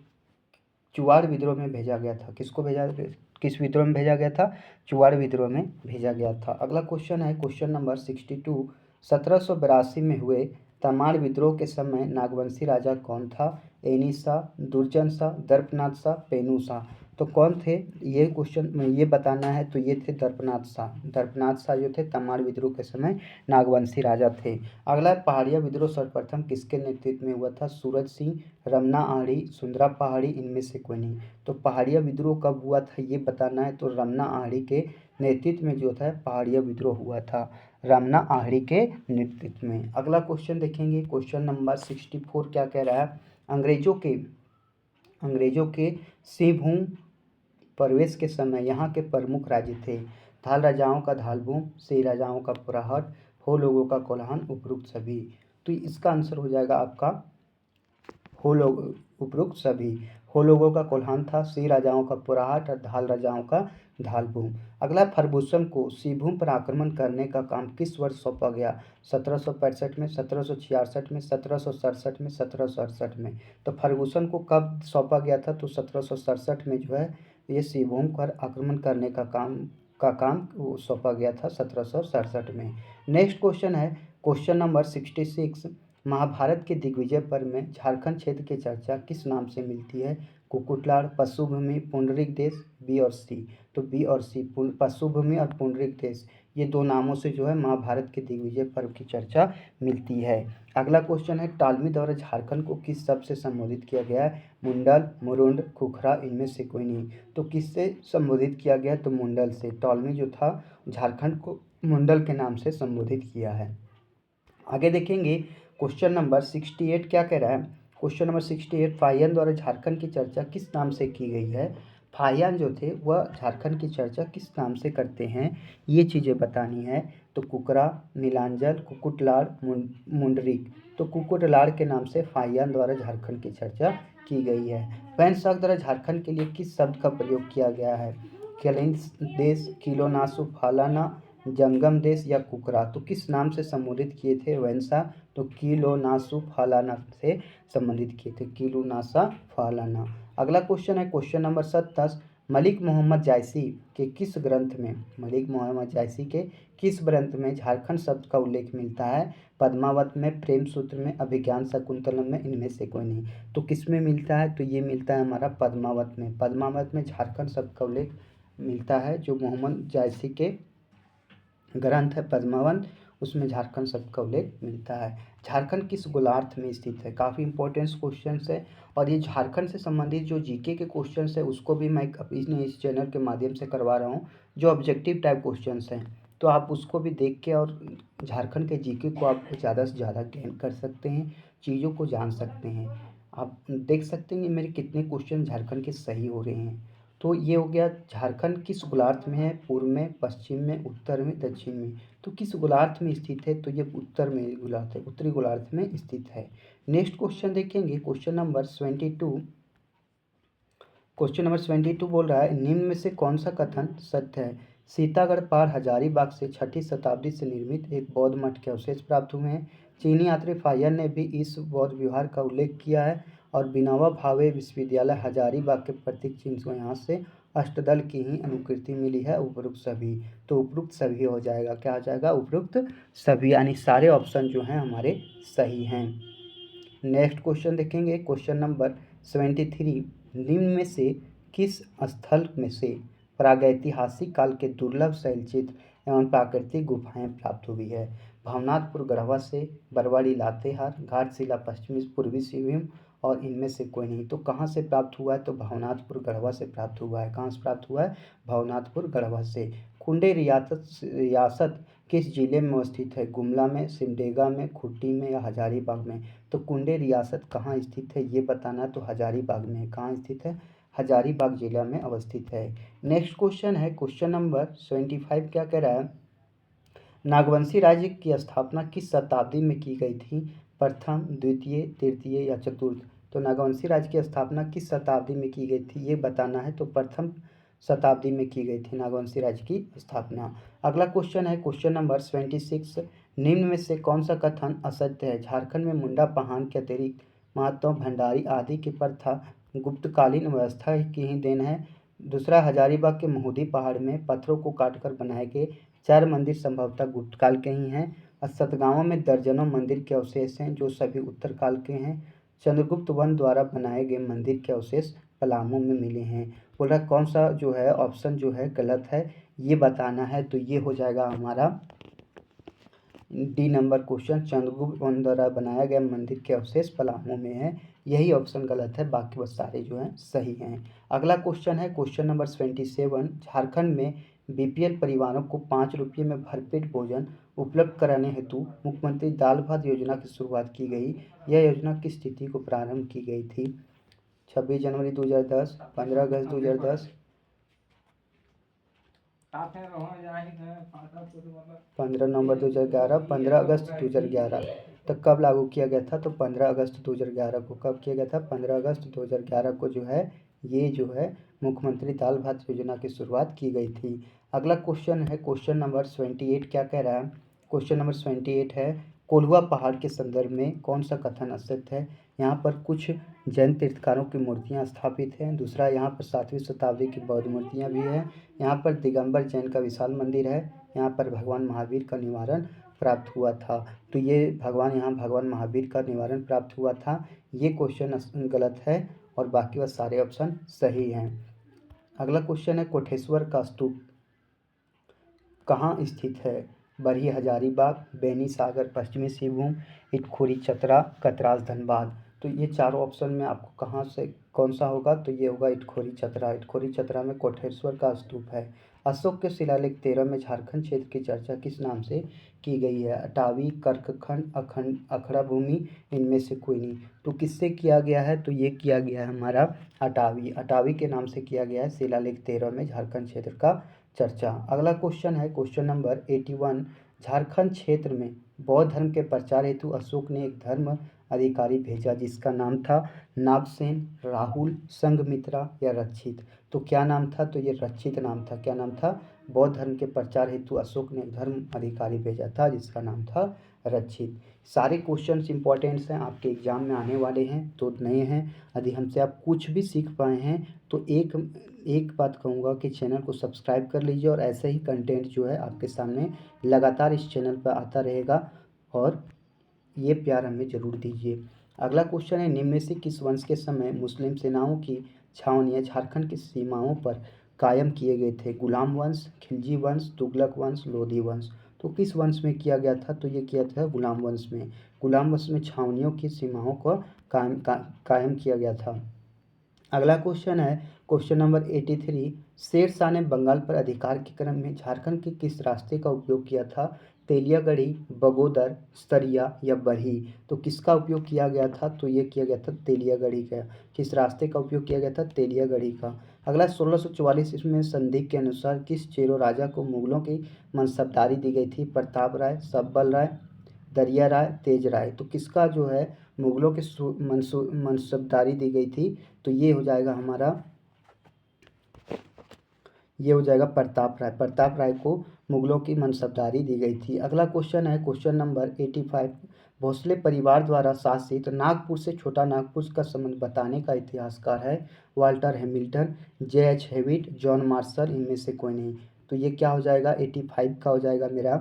चुआड़ विद्रोह में भेजा गया था। किस विद्रोह में भेजा गया था? चुआड़ विद्रोह में भेजा गया था। अगला क्वेश्चन है, क्वेश्चन नंबर 62। 1782 में हुए तमाड़ विद्रोह के समय नागवंशी राजा कौन था? एनी शाह, दुर्जन शाह, दर्पनाथ शाह, पेनू शाह। तो कौन थे ये क्वेश्चन में ये बताना है। तो ये थे दर्पनाथ शाह। दर्पनाथ शाह जो थे तमाड़ विद्रोह के समय नागवंशी राजा थे। अगला पहाड़िया विद्रोह सर्वप्रथम किसके नेतृत्व में हुआ था? सूरज सिंह, रमना आड़ी, सुंदरा पहाड़ी, इनमें से कोई नहीं। तो पहाड़िया विद्रोह कब हुआ था ये बताना है। तो रमना आड़ी के नेतृत्व में जो था पहाड़िया विद्रोह हुआ था, रमना आड़ी के नेतृत्व में। अगला क्वेश्चन देखेंगे, क्वेश्चन नंबर 64 क्या कह रहा है? अंग्रेजों के सिंहभूम प्रवेश के समय यहाँ के प्रमुख राज्य थे। धाल राजाओं का धालभूम, सिंह राजाओं का पुराहट, हो लोगों का कोल्हान, उपरोक्त सभी। तो इसका आंसर हो जाएगा आपका उपरोक्त सभी। हो लोगों का कोल्हान था, सिंह राजाओं का पुराहट और धाल राजाओं का धालभूम। अगला, फर्गुसन को सिंहभूम पर आक्रमण करने का काम किस वर्ष सौंपा गया? 1765 में, 1766 में, 1767 में, 1768 में। तो फर्गुसन को कब सौंपा गया था? तो 1767 में जो है ये सिंहभूम पर आक्रमण करने का काम सौंपा गया था 1767 में। नेक्स्ट क्वेश्चन है, क्वेश्चन नंबर 66। महाभारत के दिग्विजय पर्व में झारखंड क्षेत्र की चर्चा किस नाम से मिलती है? कुकुटलाड़, पशुभूमि, पुंडरिक देश, बी और सी। तो बी और सी, पशुभूमि और पुंडरिक देश, ये दो नामों से जो है महाभारत के दिग्विजय पर्व की चर्चा मिलती है। अगला क्वेश्चन है, टालमी द्वारा झारखंड को किस शब्द से संबोधित किया गया है? मुंडल, मुरुंड, खुखरा, इनमें से कोई नहीं। तो किससे संबोधित किया गया? तो मुंडल से। टालमी जो था झारखंड को मुंडल के नाम से संबोधित किया है। आगे देखेंगे, क्वेश्चन नंबर 68 क्या कह रहा है? क्वेश्चन नंबर 68, फाहियान द्वारा झारखंड की चर्चा किस नाम से की गई है? फाहियान जो थे वह झारखंड की चर्चा किस नाम से करते हैं, ये चीज़ें बतानी है। तो कुकरा, नीलांजल, कुकुटलाड़, मुंडरिक। तो कुकुटलाड़ के नाम से फाहियान द्वारा झारखंड की चर्चा की गई है। पैन साग द्वारा झारखंड के लिए किस शब्द का प्रयोग किया गया है? केलिन देश, किलो नासु फालाना, जंगम देश या कुकरा, तो किस नाम से संबोधित किए थे वैंसा, तो किलोनासु फालाना से संबंधित किए थे, किलोनासा फालाना। अगला क्वेश्चन है क्वेश्चन नंबर 27, मलिक मोहम्मद जायसी के किस ग्रंथ में, मलिक मोहम्मद जायसी के किस ग्रंथ में झारखंड शब्द का उल्लेख मिलता है, पद्मावत में, प्रेम सूत्र में, अभिज्ञान शकुंतलम में, इनमें से कोई नहीं। तो किस में मिलता है, तो ये मिलता है हमारा पद्मावत में। पद्मावत में झारखंड शब्द का उल्लेख मिलता है, जो मोहम्मद जायसी के ग्रंथ है पद्मावत, उसमें झारखंड शब्द का उल्लेख मिलता है। झारखंड किस गोलार्ध में स्थित है, काफ़ी इंपॉर्टेंट क्वेश्चन है। और ये झारखंड से संबंधित जो जीके के क्वेश्चन है उसको भी मैं इस चैनल के माध्यम से करवा रहा हूँ, जो ऑब्जेक्टिव टाइप क्वेश्चन हैं, तो आप उसको भी देख के और झारखंड के जीके को आप ज़्यादा से ज़्यादा गेन कर सकते हैं, चीज़ों को जान सकते हैं। आप देख सकते हैं मेरे कितने क्वेश्चन झारखंड के सही हो रहे हैं। तो ये हो गया झारखंड किस गोलार्ध में है, पूर्व में, पश्चिम में, उत्तर में, दक्षिण में। तो किस गोलार्ध में स्थित है, तो ये उत्तर में गोलार्ध है, उत्तरी गोलार्ध में स्थित है। नेक्स्ट क्वेश्चन देखेंगे क्वेश्चन नंबर 22। क्वेश्चन नंबर 22 बोल रहा है निम्न में से कौन सा कथन सत्य है, सीतागढ़ पार हजारीबाग से 6ठी शताब्दी से निर्मित एक बौद्ध मठ के अवशेष प्राप्त हुए हैं। चीनी यात्री फायर ने भी इस बौद्ध विहार का उल्लेख किया है और विनोबा भावे विश्वविद्यालय हजारीबाग के प्रतीक चिन्ह को यहाँ से अष्टदल की ही अनुकृति मिली है, उपरोक्त सभी। तो उपरोक्त सभी हो जाएगा, क्या हो जाएगा, उपरोक्त सभी, यानी सारे ऑप्शन जो हैं हमारे सही हैं। नेक्स्ट क्वेश्चन देखेंगे क्वेश्चन नंबर 73, निम्न में से किस स्थल में से प्रागैतिहासिक काल के दुर्लभ शैलचित्र एवं प्राकृतिक गुफाएं प्राप्त हुई है, भवनाथपुर गढ़वा से, बरवाड़ी लातेहार, घाटशिला पश्चिमी पूर्वी सिंहभूम, और इनमें से कोई नहीं। तो कहाँ से प्राप्त हुआ है, तो भवनाथपुर गढ़वा से प्राप्त हुआ है। कहाँ से प्राप्त हुआ है, भवनाथपुर गढ़वा से। कुंडे रियासत किस जिले में अवस्थित है, गुमला में, सिमडेगा में, खूंटी में या हजारीबाग में। तो कुंडे रियासत कहाँ स्थित है ये बताना है, तो हजारीबाग में। कहाँ स्थित है, हजारीबाग जिला में अवस्थित है। नेक्स्ट क्वेश्चन है क्वेश्चन नंबर 75, क्या कह रहा है, नागवंशी राज्य की स्थापना किस शताब्दी में की गई थी, प्रथम, द्वितीय, तृतीय या चतुर्थ। तो नागवंशी राज्य की स्थापना किस शताब्दी में की गई थी ये बताना है, तो प्रथम शताब्दी में की गई थी नागवंशी राज्य की स्थापना। अगला क्वेश्चन है क्वेश्चन नंबर 76, निम्न में से कौन सा कथन असत्य है, झारखंड में मुंडा पहान के अतिरिक्त महतो भंडारी आदि की प्रथा गुप्तकालीन व्यवस्था की ही देन है। दूसरा, हजारीबाग के महुदी पहाड़ में पत्थरों को काटकर बनाए गए 4 मंदिर संभवतः गुप्तकाल के ही हैं। सतगांव में दर्जनों मंदिर के अवशेष हैं जो सभी उत्तर काल के हैं। चंद्रगुप्त वन द्वारा बनाए गए मंदिर के अवशेष पलामू में मिले हैं। बोल रहा कौन सा जो है ऑप्शन जो है गलत है ये बताना है, तो ये हो जाएगा हमारा D number question, Chandragupta one द्वारा बनाया गया मंदिर के अवशेष पलामू में है, यही ऑप्शन गलत है, बाकी बस सारे जो हैं सही हैं। अगला क्वेश्चन है क्वेश्चन नंबर 27, झारखंड में बीपीएल परिवारों को 5 रुपये में भरपेट भोजन उपलब्ध कराने हेतु मुख्यमंत्री दाल भात योजना की शुरुआत की गई। यह योजना किस तिथि को प्रारंभ की गई थी, 26 जनवरी 2010, 15 अगस्त 2010, 15 नवंबर 2011, 15 अगस्त 2011। तो कब लागू किया गया था, तो 15 अगस्त 2011 को। कब किया गया था, 15 अगस्त 2011 को जो है ये जो है मुख्यमंत्री दाल भात योजना की शुरुआत की गई थी। अगला क्वेश्चन है क्वेश्चन नंबर 28, क्या कह रहा है, क्वेश्चन नंबर 28 है कोल्हुआ पहाड़ के संदर्भ में कौन सा कथन असत्य है। यहाँ पर कुछ जैन तीर्थकारों की मूर्तियाँ स्थापित हैं। दूसरा, यहाँ पर 7वीं शताब्दी की बौद्ध मूर्तियाँ भी हैं। यहाँ पर दिगंबर जैन का विशाल मंदिर है। यहाँ पर भगवान महावीर का निवारण प्राप्त हुआ था। तो ये यहाँ भगवान महावीर का निवारण प्राप्त हुआ था, ये क्वेश्चन गलत है और बाकी वह सारे ऑप्शन सही हैं। अगला क्वेश्चन है कोठेश्वर का स्तूप कहाँ स्थित है, बरही हजारीबाग, बेनी सागर पश्चिमी सिंहभूम, इटखोरी चतरा, कतरास धनबाद। तो ये चारों ऑप्शन में आपको कहाँ से कौन सा होगा, तो ये होगा इटखोरी चतरा। इटखोरी चतरा में कोठेश्वर का स्तूप है। अशोक के शिलालेख 13 में झारखंड क्षेत्र की चर्चा किस नाम से की गई है, अटावी, कर्कखंड, अखंड, अखड़ा भूमि, इनमें से कोई नहीं। तो किससे किया गया है, तो ये किया गया है हमारा अटावी, अटावी के नाम से किया गया है शिलालेख 13 में झारखंड क्षेत्र का चर्चा। अगला क्वेश्चन है क्वेश्चन नंबर 81, झारखंड क्षेत्र में बौद्ध धर्म के प्रचार हेतु अशोक ने एक धर्म अधिकारी भेजा जिसका नाम था नागसेन, राहुल, संघमित्रा या रक्षित। तो क्या नाम था? तो ये रक्षित नाम था। क्या नाम था? बौद्ध धर्म के प्रचार हेतु अशोक ने धर्म अधिकारी भेजा था जिसका नाम था रक्षित। सारे क्वेश्चंस इंपॉर्टेंट्स हैं, आपके एग्जाम में आने वाले हैं तो नए हैं। यदि हमसे आप कुछ भी सीख पाए हैं तो एक बात कहूँगा कि चैनल को सब्सक्राइब कर लीजिए और ऐसे ही कंटेंट जो है आपके सामने लगातार इस चैनल पर आता रहेगा और ये प्यार हमें ज़रूर दीजिए। अगला क्वेश्चन है, निम्न में से किस वंश के समय मुस्लिम सेनाओं की छावनियाँ झारखंड की सीमाओं पर कायम किए गए थे? गुलाम वंश, खिलजी वंश, तुगलक वंश, लोधी वंश। तो किस वंश में किया गया था? तो ये किया था गुलाम वंश में। गुलाम वंश में छावनियों की सीमाओं को कायम किया गया था। अगला क्वेश्चन है क्वेश्चन नंबर 83, शेर शाह ने बंगाल पर अधिकार के क्रम में झारखंड के किस रास्ते का उपयोग किया था? तेलियागढ़ी, बगोदर, सरिया या बरही। तो किसका उपयोग किया गया था? तो ये किया गया था तेलियागढ़ी का। किस रास्ते का उपयोग किया गया था? तेलियागढ़ी का। अगला 1644 ईस्वी में संधि के अनुसार किस चेरो राजा को मुगलों की मनसबदारी दी गई थी? प्रताप राय, सब्बल राय, दरिया राय, तेज राय। तो किसका जो है मुगलों के मनसबदारी दी गई थी? तो ये हो जाएगा प्रताप राय। प्रताप राय को मुगलों की मनसबदारी दी गई थी। अगला क्वेश्चन है क्वेश्चन नंबर 85, भोसले परिवार द्वारा शासित नागपुर से छोटा नागपुर का संबंध बताने का इतिहासकार है? Walter Hamilton, J.H. Hewitt, John Marshall, इनमें से कोई नहीं। तो ये क्या हो जाएगा? 85 का हो जाएगा मेरा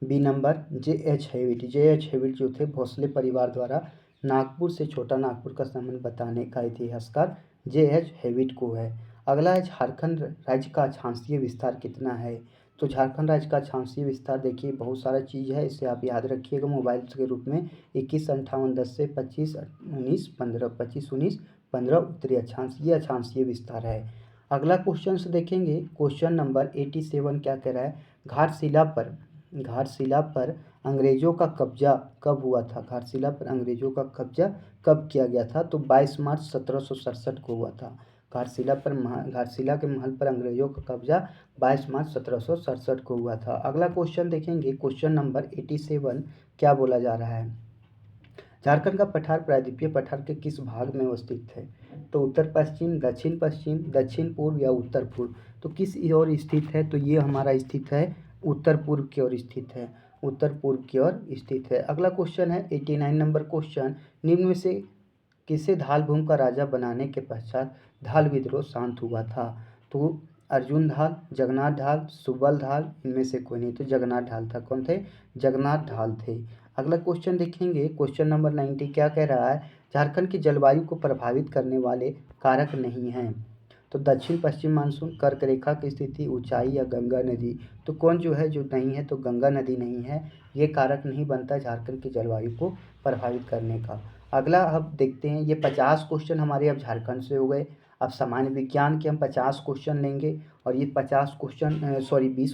B number, J.H. Hewitt. J.H. Hewitt जो थे भोसले परिवार द्वारा नागपुर से छोटा नागपुर का संबंध बताने का इतिहासकार J.H. हेविट को है। अगला है झारखंड राज्य का अक्षांशीय विस्तार कितना है? तो झारखंड राज्य का अक्षांशीय विस्तार देखिए बहुत सारा चीज़ है, इसे आप याद रखिएगा मोबाइल के रूप में। 21, 58, 10 से 25, 19, 15, 25, 19, 15 उत्तरी अक्षांश, ये अक्षांशीय विस्तार है। अगला क्वेश्चन से देखेंगे क्वेश्चन नंबर 87 क्या कह रहा है? घाटशिला पर अंग्रेजों का कब्जा कब हुआ था? घाटशिला पर अंग्रेजों का कब्जा कब किया गया था? तो 22 मार्च 1767 को हुआ था। घाटशिला के महल पर अंग्रेजों का कब्जा 22 मार्च 1767 को हुआ था। अगला क्वेश्चन देखेंगे क्वेश्चन नंबर 87 क्या बोला जा रहा है? झारखंड का पठार प्रायद्वीपीय पठार के किस भाग में अवस्थित है? तो उत्तर पश्चिम, दक्षिण पश्चिम, दक्षिण पूर्व या उत्तर पूर्व। तो किस ओर स्थित है? तो ये हमारा स्थित है उत्तर पूर्व की ओर स्थित है। उत्तर पूर्व की ओर स्थित है। अगला क्वेश्चन है 89 नंबर क्वेश्चन, निम्न में से किसे धाल भूमि का राजा बनाने के पश्चात धाल विद्रोह शांत हुआ था? तो अर्जुन ढाल, जगन्नाथ ढाल, सुब्बल ढाल, इनमें से कोई नहीं। तो जगन्नाथ ढाल था। कौन थे? जगन्नाथ ढाल थे। अगला क्वेश्चन देखेंगे क्वेश्चन नंबर 90 क्या कह रहा है? झारखंड की जलवायु को प्रभावित करने वाले कारक नहीं हैं। तो दक्षिण पश्चिम मानसून, कर्क रेखा की स्थिति, ऊंचाई या गंगा नदी। तो कौन जो नहीं है? तो गंगा नदी नहीं है, ये कारक नहीं बनता झारखंड की जलवायु को प्रभावित करने का। अगला अब देखते हैं, ये 50 क्वेश्चन हमारे अब झारखंड से हो गए। अब सामान्य विज्ञान के हम 50 क्वेश्चन लेंगे और ये 20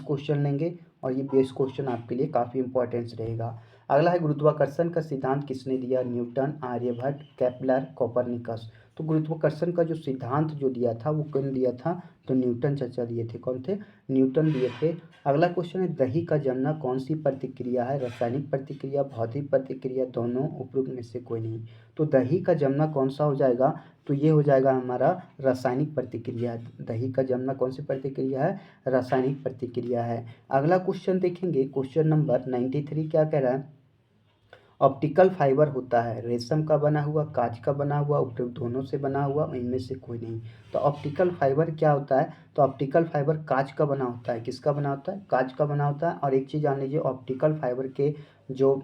क्वेश्चन लेंगे और ये 20 क्वेश्चन आपके लिए काफ़ी इंपॉर्टेंस रहेगा। अगला है गुरुत्वाकर्षण का सिद्धांत किसने दिया? Newton, Aryabhatta, Kepler, Copernicus. तो गुरुत्वाकर्षण का जो सिद्धांत जो दिया था वो कौन दिया था? तो न्यूटन चाचा दिए थे। कौन थे? न्यूटन दिए थे। अगला क्वेश्चन है दही का जमना कौन सी प्रतिक्रिया है? रासायनिक प्रतिक्रिया, भौतिक प्रतिक्रिया, दोनों, उपरोक्त में से कोई नहीं। तो दही का जमना कौन सा हो जाएगा? तो ये हो जाएगा हमारा रासायनिक प्रतिक्रिया। दही का जमना कौन सी प्रतिक्रिया है? रासायनिक प्रतिक्रिया है। अगला क्वेश्चन देखेंगे क्वेश्चन नंबर 93 क्या कह रहा है? ऑप्टिकल फाइबर होता है रेशम का बना हुआ, कांच का बना हुआ, उपयुक्त दोनों से बना हुआ, इनमें से कोई नहीं। तो ऑप्टिकल फाइबर क्या होता है? तो ऑप्टिकल फाइबर कांच का बना होता है। किसका बना होता है? कांच का बना होता है। और एक चीज़ जान लीजिए, ऑप्टिकल फाइबर के जो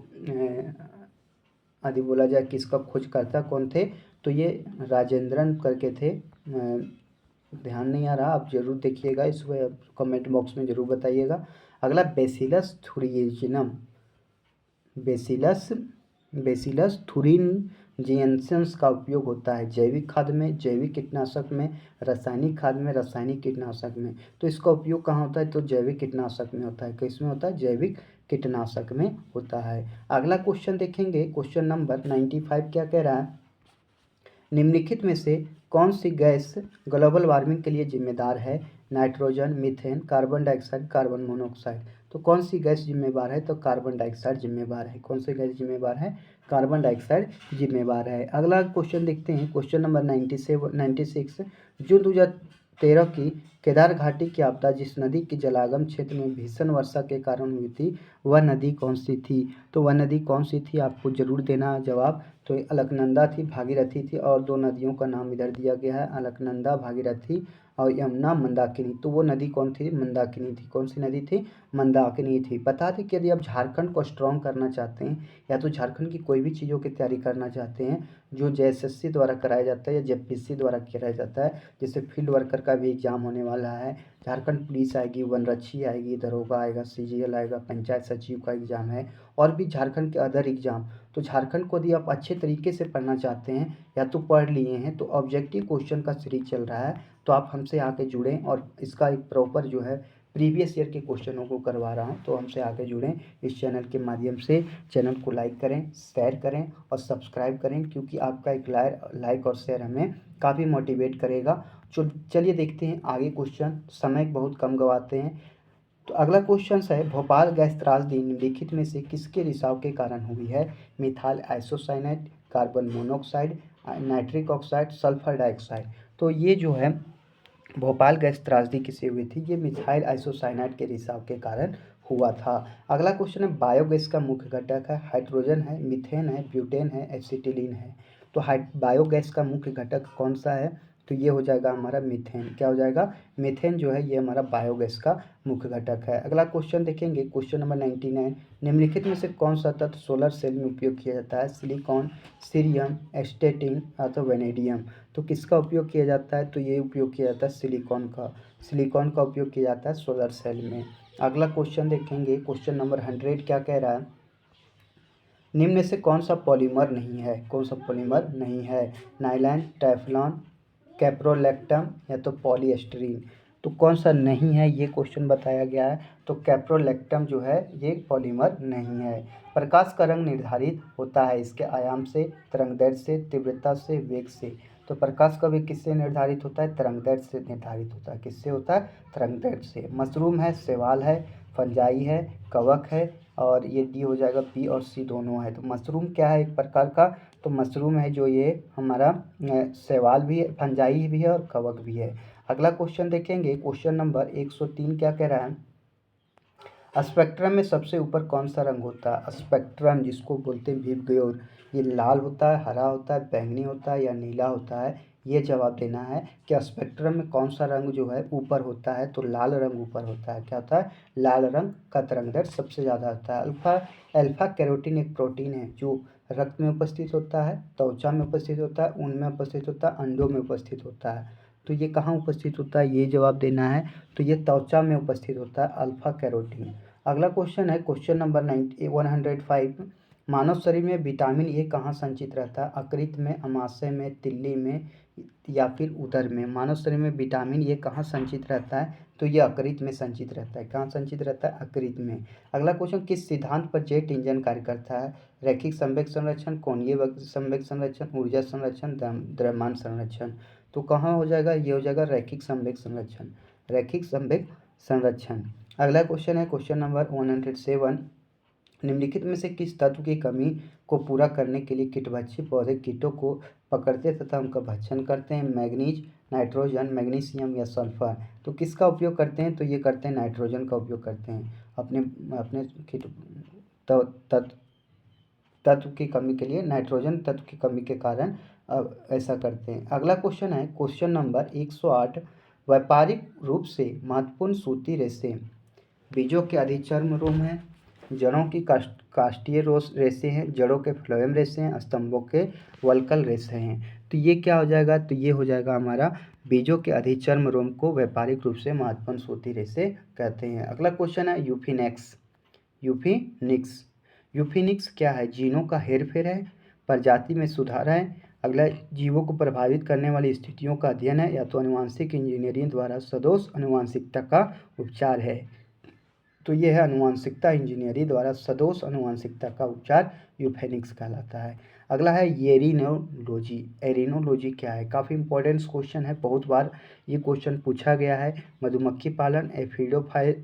यदि बोला जाए किसका खोजकर्ता कौन थे? तो ये राजेंद्रन करके थे। ध्यान नहीं आ रहा, आप जरूर देखिएगा, इस कमेंट बॉक्स में जरूर बताइएगा। अगला बेसिलस थुरिएजिनम, बेसिलस थुरिनजिएंसिस का उपयोग होता है जैविक खाद में, जैविक कीटनाशक में, रासायनिक खाद में, रासायनिक कीटनाशक में। तो इसका उपयोग कहाँ होता है? तो जैविक कीटनाशक में होता है। किसमें होता है? जैविक कीटनाशक में होता है। अगला क्वेश्चन देखेंगे क्वेश्चन नंबर 95 क्या कह रहा है? निम्नलिखित में से कौन सी गैस ग्लोबल वार्मिंग के लिए जिम्मेदार है? Nitrogen, methane, carbon dioxide, carbon monoxide. तो कौन सी गैस जिम्मेवार है? तो कार्बन डाइऑक्साइड जिम्मेवार है। कौन सी गैस जिम्मेवार है? कार्बन डाइऑक्साइड जिम्मेवार है। अगला क्वेश्चन देखते हैं, क्वेश्चन नंबर 96। जून 2013 की केदार घाटी की आपदा जिस नदी के जलागम क्षेत्र में भीषण वर्षा के कारण हुई थी वह नदी कौन सी थी? तो वह नदी कौन सी थी आपको जरूर देना जवाब। तो अलकनंदा थी, भागीरथी थी, और दो नदियों का नाम इधर दिया गया है, अलकनंदा, भागीरथी और यमुना, मंदाकिनी। तो वो नदी कौन थी? मंदाकिनी थी। कौन सी नदी थी? मंदाकिनी थी। बता दें कि यदि आप झारखंड को स्ट्रॉन्ग करना चाहते हैं या तो झारखंड की कोई भी चीज़ों की तैयारी करना चाहते हैं जो JSSC द्वारा कराया जाता है या JPSC द्वारा कराया जाता है, जैसे फील्ड वर्कर का भी एग्जाम होने वाला है, झारखंड पुलिस आएगी, वनरक्षी आएगी, दरोगा आएगा, CGL आएगा, पंचायत सचिव का एग्जाम है, और भी झारखंड के अदर एग्जाम। तो झारखंड को यदि आप अच्छे तरीके से पढ़ना चाहते हैं या तो पढ़ लिए हैं तो ऑब्जेक्टिव क्वेश्चन का सीरीज चल रहा है, तो आप हमसे आके जुड़ें और इसका एक प्रॉपर जो है प्रीवियस ईयर के क्वेश्चनों को करवा रहा हूँ, तो हमसे आके जुड़ें इस चैनल के माध्यम से। चैनल को लाइक करें, शेयर करें और सब्सक्राइब करें, क्योंकि आपका एक लाइक और शेयर हमें काफ़ी मोटिवेट करेगा। चलिए देखते हैं आगे क्वेश्चन, समय बहुत कम गवाते हैं। तो अगला क्वेश्चन है, भोपाल गैस त्रासदी निम्नलिखित में से किसके रिसाव के कारण हुई है? Methyl isocyanate, carbon monoxide, nitric oxide, sulphur dioxide. तो ये जो है भोपाल गैस त्रासदी किसे हुई थी? ये मिथाइल आइसोसाइनेट के रिसाव के कारण हुआ था। अगला क्वेश्चन है, बायोगैस का मुख्य घटक है, हाइड्रोजन है, मीथेन है, ब्यूटेन है, एसिटिलीन है। तो बायोगैस का मुख्य घटक कौन सा है? तो ये हो जाएगा हमारा मीथेन। क्या हो जाएगा? मीथेन जो है ये हमारा बायोगैस का मुख्य घटक है। अगला क्वेश्चन देखेंगे, क्वेश्चन नंबर 99। निम्नलिखित में से कौन सा तत्व सोलर सेल में उपयोग किया जाता है? सिलिकॉन, सीरियम, एस्टेटिन अथवा वेनेडियम। तो किसका उपयोग किया जाता है? तो ये उपयोग किया जाता है सिलिकॉन का। सिलिकॉन का उपयोग किया जाता है सोलर सेल में। अगला क्वेश्चन देखेंगे, क्वेश्चन नंबर 100 क्या कह रहा है? निम्न में से कौन सा पॉलीमर नहीं है? कौन सा पॉलीमर नहीं है? नाइलॉन, टेफ्लॉन, कैप्रोलैक्टम या तो पॉलीएस्टरीन। तो कौन सा नहीं है ये क्वेश्चन बताया गया है। तो कैप्रोलैक्टम जो है ये पॉलीमर नहीं है। प्रकाश का रंग निर्धारित होता है इसके आयाम से, तरंगदैर्घ्य से, तीव्रता से, वेग से। तो प्रकाश का वेग किससे निर्धारित होता है? तरंगदैर्घ्य से निर्धारित होता है। किससे होता है? तरंगदैर्घ्य से। मशरूम है, शैवाल है, फंजाई है, कवक है, और ये डी हो जाएगा, बी और सी दोनों है। तो मशरूम क्या है? एक प्रकार का तो मशरूम है जो ये हमारा शैवाल भी है, फंजाई भी है और कवक भी है। अगला क्वेश्चन देखेंगे, क्वेश्चन नंबर 103 क्या कह रहा है? स्पेक्ट्रम में सबसे ऊपर कौन सा रंग होता है? स्पेक्ट्रम जिसको बोलते हैं विबग्योर, ये लाल होता है, हरा होता है, बैंगनी होता है या नीला होता है? ये जवाब देना है कि स्पेक्ट्रम में कौन सा रंग जो है ऊपर होता है। तो लाल रंग ऊपर होता है। क्या होता है? लाल रंग का तरंगदैर्घ्य सबसे ज़्यादा होता है। अल्फा कैरोटीन एक प्रोटीन है जो रक्त में उपस्थित होता है, त्वचा में उपस्थित होता है, ऊन में उपस्थित होता है, अंडों में उपस्थित होता है। तो ये कहाँ उपस्थित होता है ये जवाब देना है। तो ये त्वचा में उपस्थित होता है अल्फा कैरोटीन। अगला क्वेश्चन है, क्वेश्चन नंबर 105। मानव शरीर में विटामिन ए कहाँ संचित रहता है? यकृत में, अमाशय में, तिल्ली में या फिर उदर में? मानव शरीर में विटामिन ए कहाँ संचित रहता है? तो ये यकृत में संचित रहता है। कहाँ संचित रहता है? यकृत में। अगला क्वेश्चन, किस सिद्धांत पर जेट इंजन कार्य करता है? रैखिक संवेग संरक्षण, कोणीय संवेग संरक्षण, ऊर्जा संरक्षण, द्रव्यमान संरक्षण। तो कहाँ हो जाएगा? ये हो जाएगा रैखिक संवेग संरक्षण। रैखिक संवेग संरक्षण। अगला क्वेश्चन है, क्वेश्चन नंबर 107। निम्नलिखित में से किस तत्व की कमी को पूरा करने के लिए कीटभक्षी पौधे कीटों को पकड़ते तथा उनका भक्षण करते हैं? मैग्नीज, नाइट्रोजन, मैग्नीशियम या सल्फर। तो किसका उपयोग करते हैं? तो ये करते हैं नाइट्रोजन का उपयोग करते हैं अपने अपने कीट तत्व की कमी के लिए, नाइट्रोजन तत्व की कमी के कारण ऐसा करते हैं। अगला क्वेश्चन है, क्वेश्चन नंबर 108। व्यापारिक रूप से महत्वपूर्ण सूती रेशे बीजों के अधिचर्म रोम हैं, जड़ों की काष्ठीय रेशे हैं, जड़ों के फ्लोएम रेशे हैं, स्तंभों के वल्कल रेशे हैं। तो ये क्या हो जाएगा? तो ये हो जाएगा हमारा बीजों के अधिचर्म रोम को व्यापारिक रूप से महत्वपूर्ण सूती रेशे कहते हैं। अगला क्वेश्चन है, यूफिनेक्स। यूफिनिक्स क्या है? जीनों का हेरफेर है, प्रजाति में सुधार है, अगला जीवों को प्रभावित करने वाली स्थितियों का अध्ययन है, या तो आनुवांशिक इंजीनियरिंग द्वारा सदोष आनुवांशिकता का उपचार है। तो यह है आनुवांशिकता इंजीनियरिंग द्वारा सदोष आनुवांशिकता का उपचार यूफेनिक्स कहलाता है। अगला है एरिनोलॉजी। एरिनोलॉजी क्या है? काफ़ी इंपॉर्टेंट क्वेश्चन है, बहुत बार ये क्वेश्चन पूछा गया है। मधुमक्खी पालन, एफिडोफाइल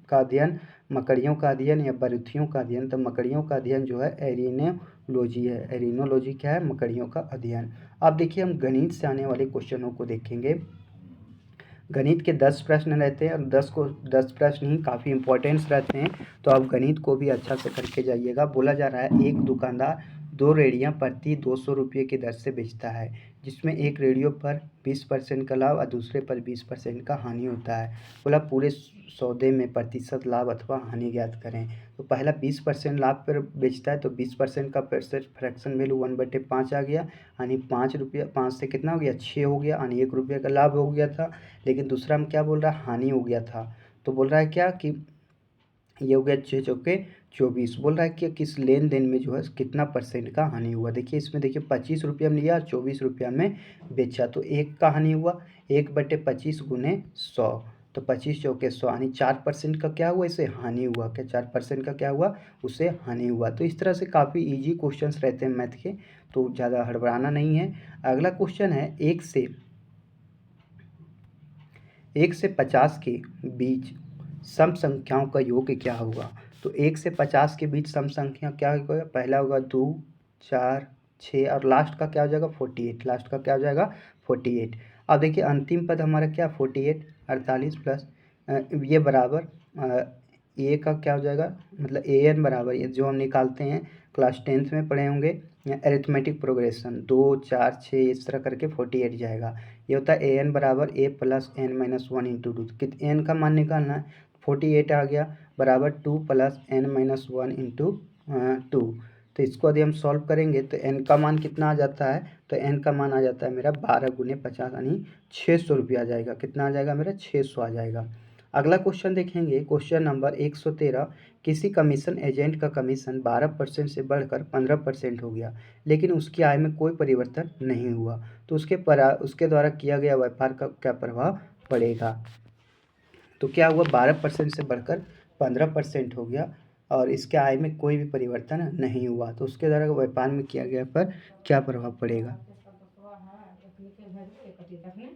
का अध्ययन, मकड़ियों का अध्ययन या बारूथियों का अध्ययन। तो मकड़ियों का अध्ययन जो है एरिनोलॉजी है। एरिनोलॉजी क्या है? मकड़ियों का अध्ययन। अब देखिए हम गणित से आने वाले क्वेश्चनों को देखेंगे। गणित के 10 प्रश्न रहते हैं और 10 प्रश्न ही काफ़ी इंपॉर्टेंट्स रहते हैं, तो आप गणित को भी अच्छा से करके जाइएगा। बोला जा रहा है एक दुकानदार 2 रेड़ियाँ प्रति 200 रुपये की दर से बेचता है, जिसमें एक रेडियो पर 20% का लाभ और दूसरे पर 20% का हानि होता है। बोला पूरे सौदे में प्रतिशत लाभ अथवा हानि ज्ञात करें। तो पहला 20% लाभ पर बेचता है, तो 20% का फ्रैक्शन वैल्यू 1/5 आ गया, यानी 5 रुपया, 5 से कितना हो गया? 6 हो गया, यानी 1 रुपये का लाभ हो गया था। लेकिन दूसरा में क्या बोल रहा है? हानि हो गया था। तो बोल रहा है क्या कि ये हो गया 6 चौके 24। बोल रहा है कि किस लेन देन में जो है कितना परसेंट का हानि हुआ। देखिए इसमें देखिए 25 रुपया में लिया और 24 रुपया में बेचा, तो 1 का हानि हुआ, 1/25 गुने 100, तो 25 चौके 100, यानी 4% का क्या हुआ? इसे हानि हुआ। क्या 4% का क्या हुआ? उसे हानि हुआ। तो इस तरह से काफ़ी ईजी क्वेश्चंस रहते हैं मैथ के, तो ज़्यादा हड़बड़ाना नहीं है। अगला क्वेश्चन है 1 से 50 के बीच सम संख्याओं का योग क्या होगा? तो 1 से 50 के बीच सम संख्या क्या होगा? पहला होगा 2, 4, 6 और लास्ट का क्या हो जाएगा? 48। लास्ट का क्या हो जाएगा? 48। अब देखिए अंतिम पद हमारा क्या? 48, 48 प्लस ये बराबर ए का क्या हो जाएगा? मतलब ए एन बराबर, ये जो हम निकालते हैं क्लास 10th में पढ़े होंगे, अरिथमेटिक प्रोग्रेशन 2, 4, 6 इस तरह करके 48 जाएगा। ये होता है ए एन बराबर ए प्लस एन माइनस 1 इंटू 2। कित एन का मान निकालना है, 48 आ गया बराबर 2 प्लस एन माइनस 1 इंटू 2। तो इसको यदि हम सॉल्व करेंगे तो एन का मान कितना आ जाता है? तो एन का मान आ जाता है मेरा 12 गुने 50, यानी 600 रुपया आ जाएगा। कितना आ जाएगा मेरा? 600 आ जाएगा। अगला क्वेश्चन देखेंगे, क्वेश्चन नंबर 113। किसी कमीशन एजेंट का कमीशन 12% से बढ़कर 15% हो गया, लेकिन उसकी आय में कोई परिवर्तन नहीं हुआ, तो उसके द्वारा किया गया व्यापार का क्या प्रभाव पड़ेगा? तो क्या हुआ? 12% से बढ़कर 15% हो गया और इसके आय में कोई भी परिवर्तन नहीं हुआ, तो उसके द्वारा व्यापार में किया गया पर क्या प्रभाव पड़ेगा?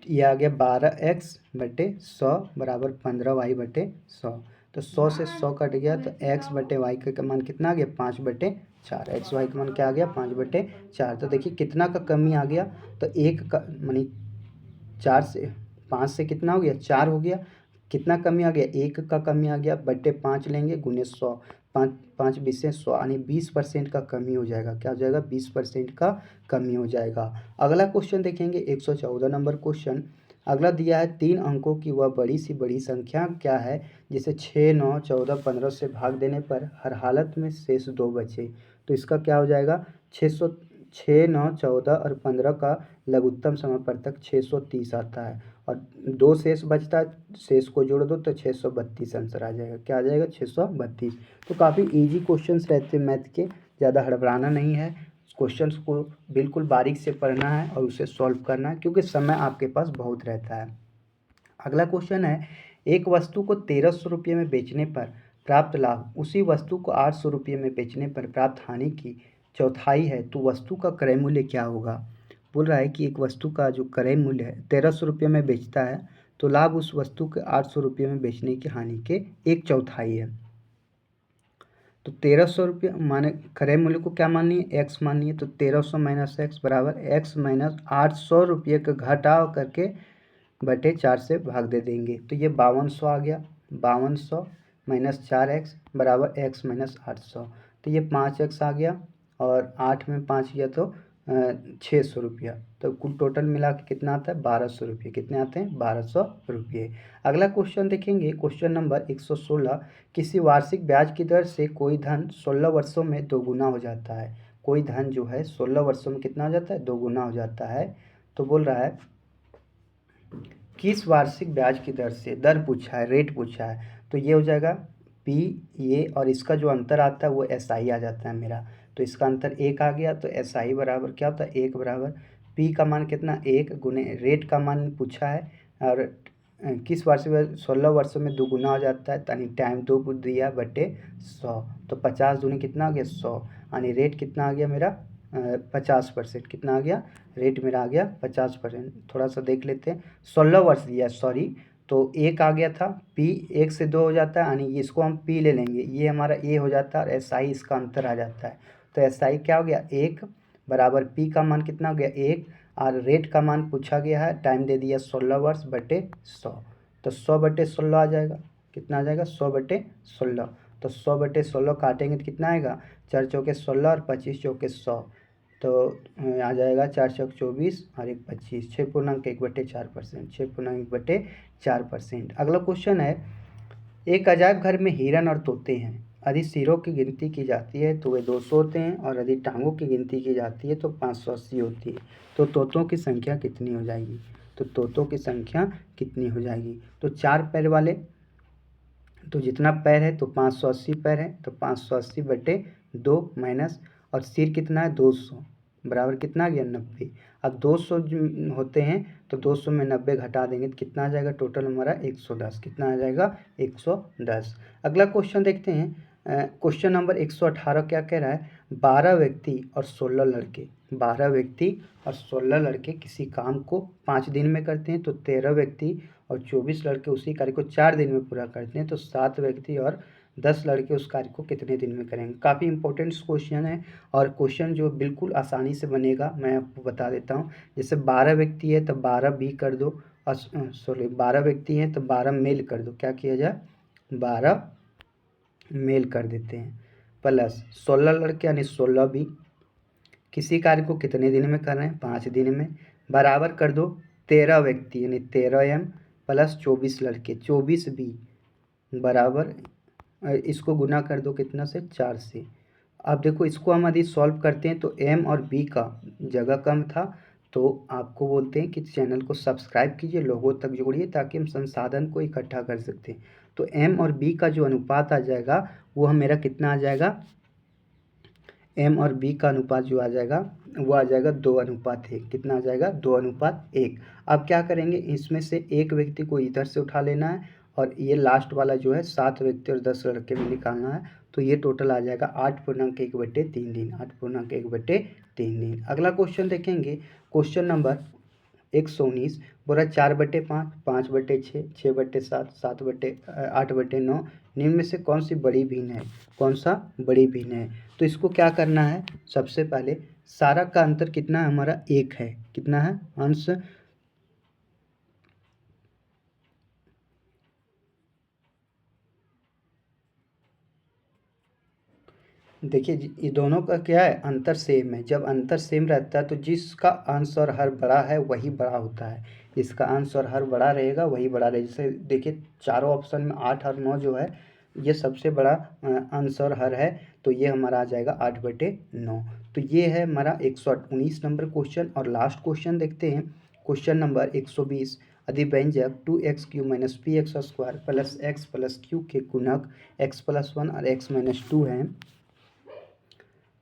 ये आ गया 12x/100 बराबर 15y/100। तो 100 से 100 कट गया, तो x/y का मान कितना आ गया? 5/4। एक्स वाई का मान क्या आ गया? 5/4। तो देखिए कितना का कमी आ गया? तो 1 का मानी 4 से 5 से कितना हो गया? 4 हो गया। कितना कमी आ गया? 1 का कमी आ गया, बटे 5 लेंगे गुने 100, 5 5 बीस से 100, यानी 20% का कमी हो जाएगा। क्या हो जाएगा? 20% का कमी हो जाएगा। अगला क्वेश्चन देखेंगे 114 नंबर क्वेश्चन। अगला दिया है 3 अंकों की वह बड़ी सी बड़ी संख्या क्या है जिसे 6, 9, 14, 15 से भाग देने पर हर हालत में शेष 2 बचे? तो इसका क्या हो जाएगा? 6, 9, 14 और 15 का लघुत्तम समापवर्तक 630 आता है और 2 शेष बचता है, शेष को जोड़ दो तो 632 आंसर आ जाएगा। क्या आ जाएगा? 632। तो काफ़ी इजी क्वेश्चंस रहते हैं मैथ के, ज़्यादा हड़बड़ाना नहीं है। क्वेश्चंस को बिल्कुल बारीक से पढ़ना है और उसे सॉल्व करना है, क्योंकि समय आपके पास बहुत रहता है। अगला क्वेश्चन है, एक वस्तु को 1300 रुपये में बेचने पर प्राप्त लाभ उसी वस्तु को 800 रुपये में बेचने पर प्राप्त हानि की चौथाई है, तो वस्तु का क्रय मूल्य क्या होगा? बोल रहा है कि एक वस्तु का जो क्रय मूल्य है 1300 रुपये में बेचता है, तो लाभ उस वस्तु के 800 रुपये में बेचने की हानि के 1/4 है। तो 1300 रुपये माने क्रय मूल्य को क्या मानिए? एक्स मानिए। तो 1300 माइनस एक्स बराबर एक्स माइनस 800 रुपये का घटाव करके बटे 4 से भाग दे देंगे, तो ये 5200 आ गया। 5200 माइनस 4x बराबर x माइनस 800, तो ये 5x आ गया और 8 में 5 गया तो 600 रुपया। तो कुल टोटल मिला के कितना आता है? 1200 रुपये। कितने आते हैं? 1200 रुपये। अगला क्वेश्चन देखेंगे, क्वेश्चन नंबर 116। किसी वार्षिक ब्याज की दर से कोई धन 16 वर्षों में दोगुना हो जाता है। कोई धन जो है 16 वर्षों में कितना हो जाता है? दोगुना हो जाता है। तो बोल रहा है किस वार्षिक ब्याज की दर से, दर पूछा है, रेट पूछा है, तो ये हो जाएगा पी ये, और इसका जो अंतर आता है वो एस आई आ जाता है मेरा। तो इसका अंतर 1 आ गया, तो एस आई बराबर क्या होता है? 1 बराबर पी का मान कितना? 1 गुने रेट का मान पूछा है, और किस वार्षिक ब्याज 16 वर्षों में दोगुना हो जाता है, यानी टाइम 2 दिया बटे 100, तो 50 दूनी कितना आ गया? 100, यानी रेट कितना आ गया मेरा? 50%। कितना आ गया, रेट मेरा आ गया 50%। थोड़ा सा देख लेते हैं, 16 वर्ष दिया, सॉरी, तो 1 आ गया था, पी 1 से 2 हो जाता है, यानी इसको हम पी ले लेंगे, ये हमारा ए हो जाता है और एस आई इसका अंतर आ जाता है। तो एस आई क्या हो गया, 1 बराबर पी का मान कितना हो गया 1, और रेट का मान पूछा गया है, टाइम दे दिया 16 वर्ष बटे 100, तो 100 बटे 16 आ जाएगा। कितना आ जाएगा, 100 बटे 16। तो 100 बटे 16 काटेंगे तो कितना आएगा, 4 चौके 16 और 25 चौके 100, तो आ जाएगा 4 चौक 24 और 1 25, 6.1/4%, 6.1/4%। अगला क्वेश्चन है, एक अजायब घर में हिरन और तोते हैं, यदि सिरों की गिनती की जाती है तो वे 200 होते हैं, और यदि टांगों की गिनती की जाती है तो 580 होती है, तो तोतों की संख्या कितनी हो जाएगी। तो तोतों की संख्या कितनी हो जाएगी, तो 4 पैर वाले, तो जितना पैर है तो 580 पैर है, तो 580 बटे 2 माइनस, और सिर कितना है 200, बराबर कितना आ गया 90। अब 200 होते हैं तो 200 में 90 घटा देंगे तो कितना आ जाएगा, टोटल हमारा 110। कितना आ जाएगा, 110। अगला क्वेश्चन देखते हैं, क्वेश्चन नंबर 118 क्या कह रहा है, 12 व्यक्ति और 16 लड़के, 12 व्यक्ति और 16 लड़के किसी काम को 5 दिन में करते हैं, तो 13 व्यक्ति और 24 लड़के उसी कार्य को 4 दिन में पूरा करते हैं, तो 7 व्यक्ति और 10 लड़के उस कार्य को कितने दिन में करेंगे। काफ़ी इंपॉर्टेंट क्वेश्चन है, और क्वेश्चन जो बिल्कुल आसानी से बनेगा मैं आपको बता देता हूँ। जैसे 12 व्यक्ति है तो 12 बी कर दो, और सॉरी 12 व्यक्ति हैं तो 12 मेल कर दो, क्या किया जाए 12 मेल कर देते हैं, प्लस 16 लड़के यानी 16 बी, किसी कार्य को कितने दिन में कर रहे हैं 5 दिन में, बराबर कर दो 13 व्यक्ति यानी 13 एम प्लस 24 लड़के 24 बी, बराबर इसको गुना कर दो कितना से 4 से। अब देखो इसको हम यदि सॉल्व करते हैं तो एम और बी का जगह कम था, तो आपको बोलते हैं कि चैनल को सब्सक्राइब कीजिए, लोगों तक जोड़िए ताकि हम संसाधन को इकट्ठा कर सकते हैं। तो एम और बी का जो अनुपात आ जाएगा वो मेरा कितना आ जाएगा, एम और बी का अनुपात जो आ जाएगा वो आ जाएगा 2:1। कितना आ जाएगा 2:1। अब क्या करेंगे, इसमें से एक व्यक्ति को इधर से उठा लेना है, और ये लास्ट वाला जो है 7 व्यक्ति और 10 लड़के में निकालना है, तो ये टोटल आ जाएगा 8.1/3 दिन, 8.1/3 दिन। अगला क्वेश्चन देखेंगे, क्वेश्चन नंबर 119, बोला 4/5, 5/6, 6/7, 8/9 निम्न में से कौन सी बड़ी भिन्न है, कौन सा बड़ी भिन्न है। तो इसको क्या करना है, सबसे पहले सारा का अंतर कितना है हमारा 1 है, कितना है अंश, देखिए ये दोनों का क्या है अंतर सेम है। जब अंतर सेम रहता है तो जिसका अंश और हर बड़ा है वही बड़ा होता है, जिसका अंश और हर बड़ा रहेगा वही बड़ा रहेगा। जैसे देखिए चारों ऑप्शन में 8 और 9 जो है ये सबसे बड़ा अंश और हर है, तो ये हमारा आ जाएगा 8/9। तो ये है हमारा 119 नंबर क्वेश्चन। और लास्ट क्वेश्चन देखते हैं, क्वेश्चन नंबर 120, यदि व्यंजक 2x³ - px² plus x plus Q के गुणक x+1 और x-2 हैं,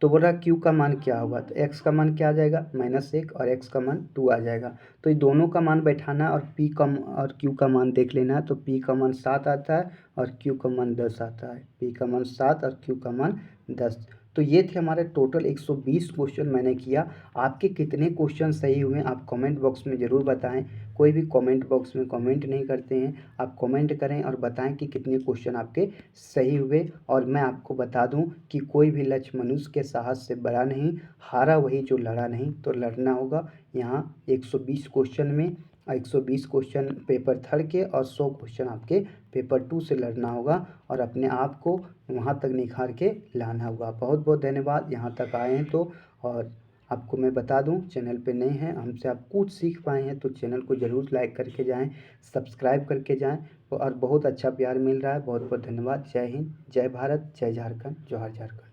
तो बोल रहा क्यू का मान क्या होगा, तो एक्स का मान क्या आ जाएगा -1 और एक्स का मान 2 आ जाएगा। तो ये दोनों का मान बैठाना और पी का और क्यू का मान देख लेना है। तो पी का मान 7 आता है और क्यू का मान 10 आता है, पी का मान 7 और क्यू का मान 10। तो ये थे हमारे टोटल 120 क्वेश्चन मैंने किया। आपके कितने क्वेश्चन सही हुए आप कमेंट बॉक्स में ज़रूर बताएं। कोई भी कमेंट बॉक्स में कमेंट नहीं करते हैं, आप कमेंट करें और बताएं कि कितने क्वेश्चन आपके सही हुए। और मैं आपको बता दूं कि कोई भी लक्ष्य मनुष्य के साहस से बड़ा नहीं, हारा वही जो लड़ा नहीं। तो लड़ना होगा यहाँ 120 क्वेश्चन में, 120 क्वेश्चन पेपर 3 के और 100 क्वेश्चन आपके पेपर 2 से लड़ना होगा, और अपने आप को वहाँ तक निखार के लाना होगा। बहुत बहुत धन्यवाद यहाँ तक आए हैं तो। और आपको मैं बता दूं चैनल पे नए हैं, हमसे आप कुछ सीख पाए हैं तो चैनल को ज़रूर लाइक करके जाएं, सब्सक्राइब करके जाएं, और बहुत अच्छा प्यार मिल रहा है। बहुत बहुत धन्यवाद। जय हिंद, जय भारत, जय झारखंड, जोहार झारखंड।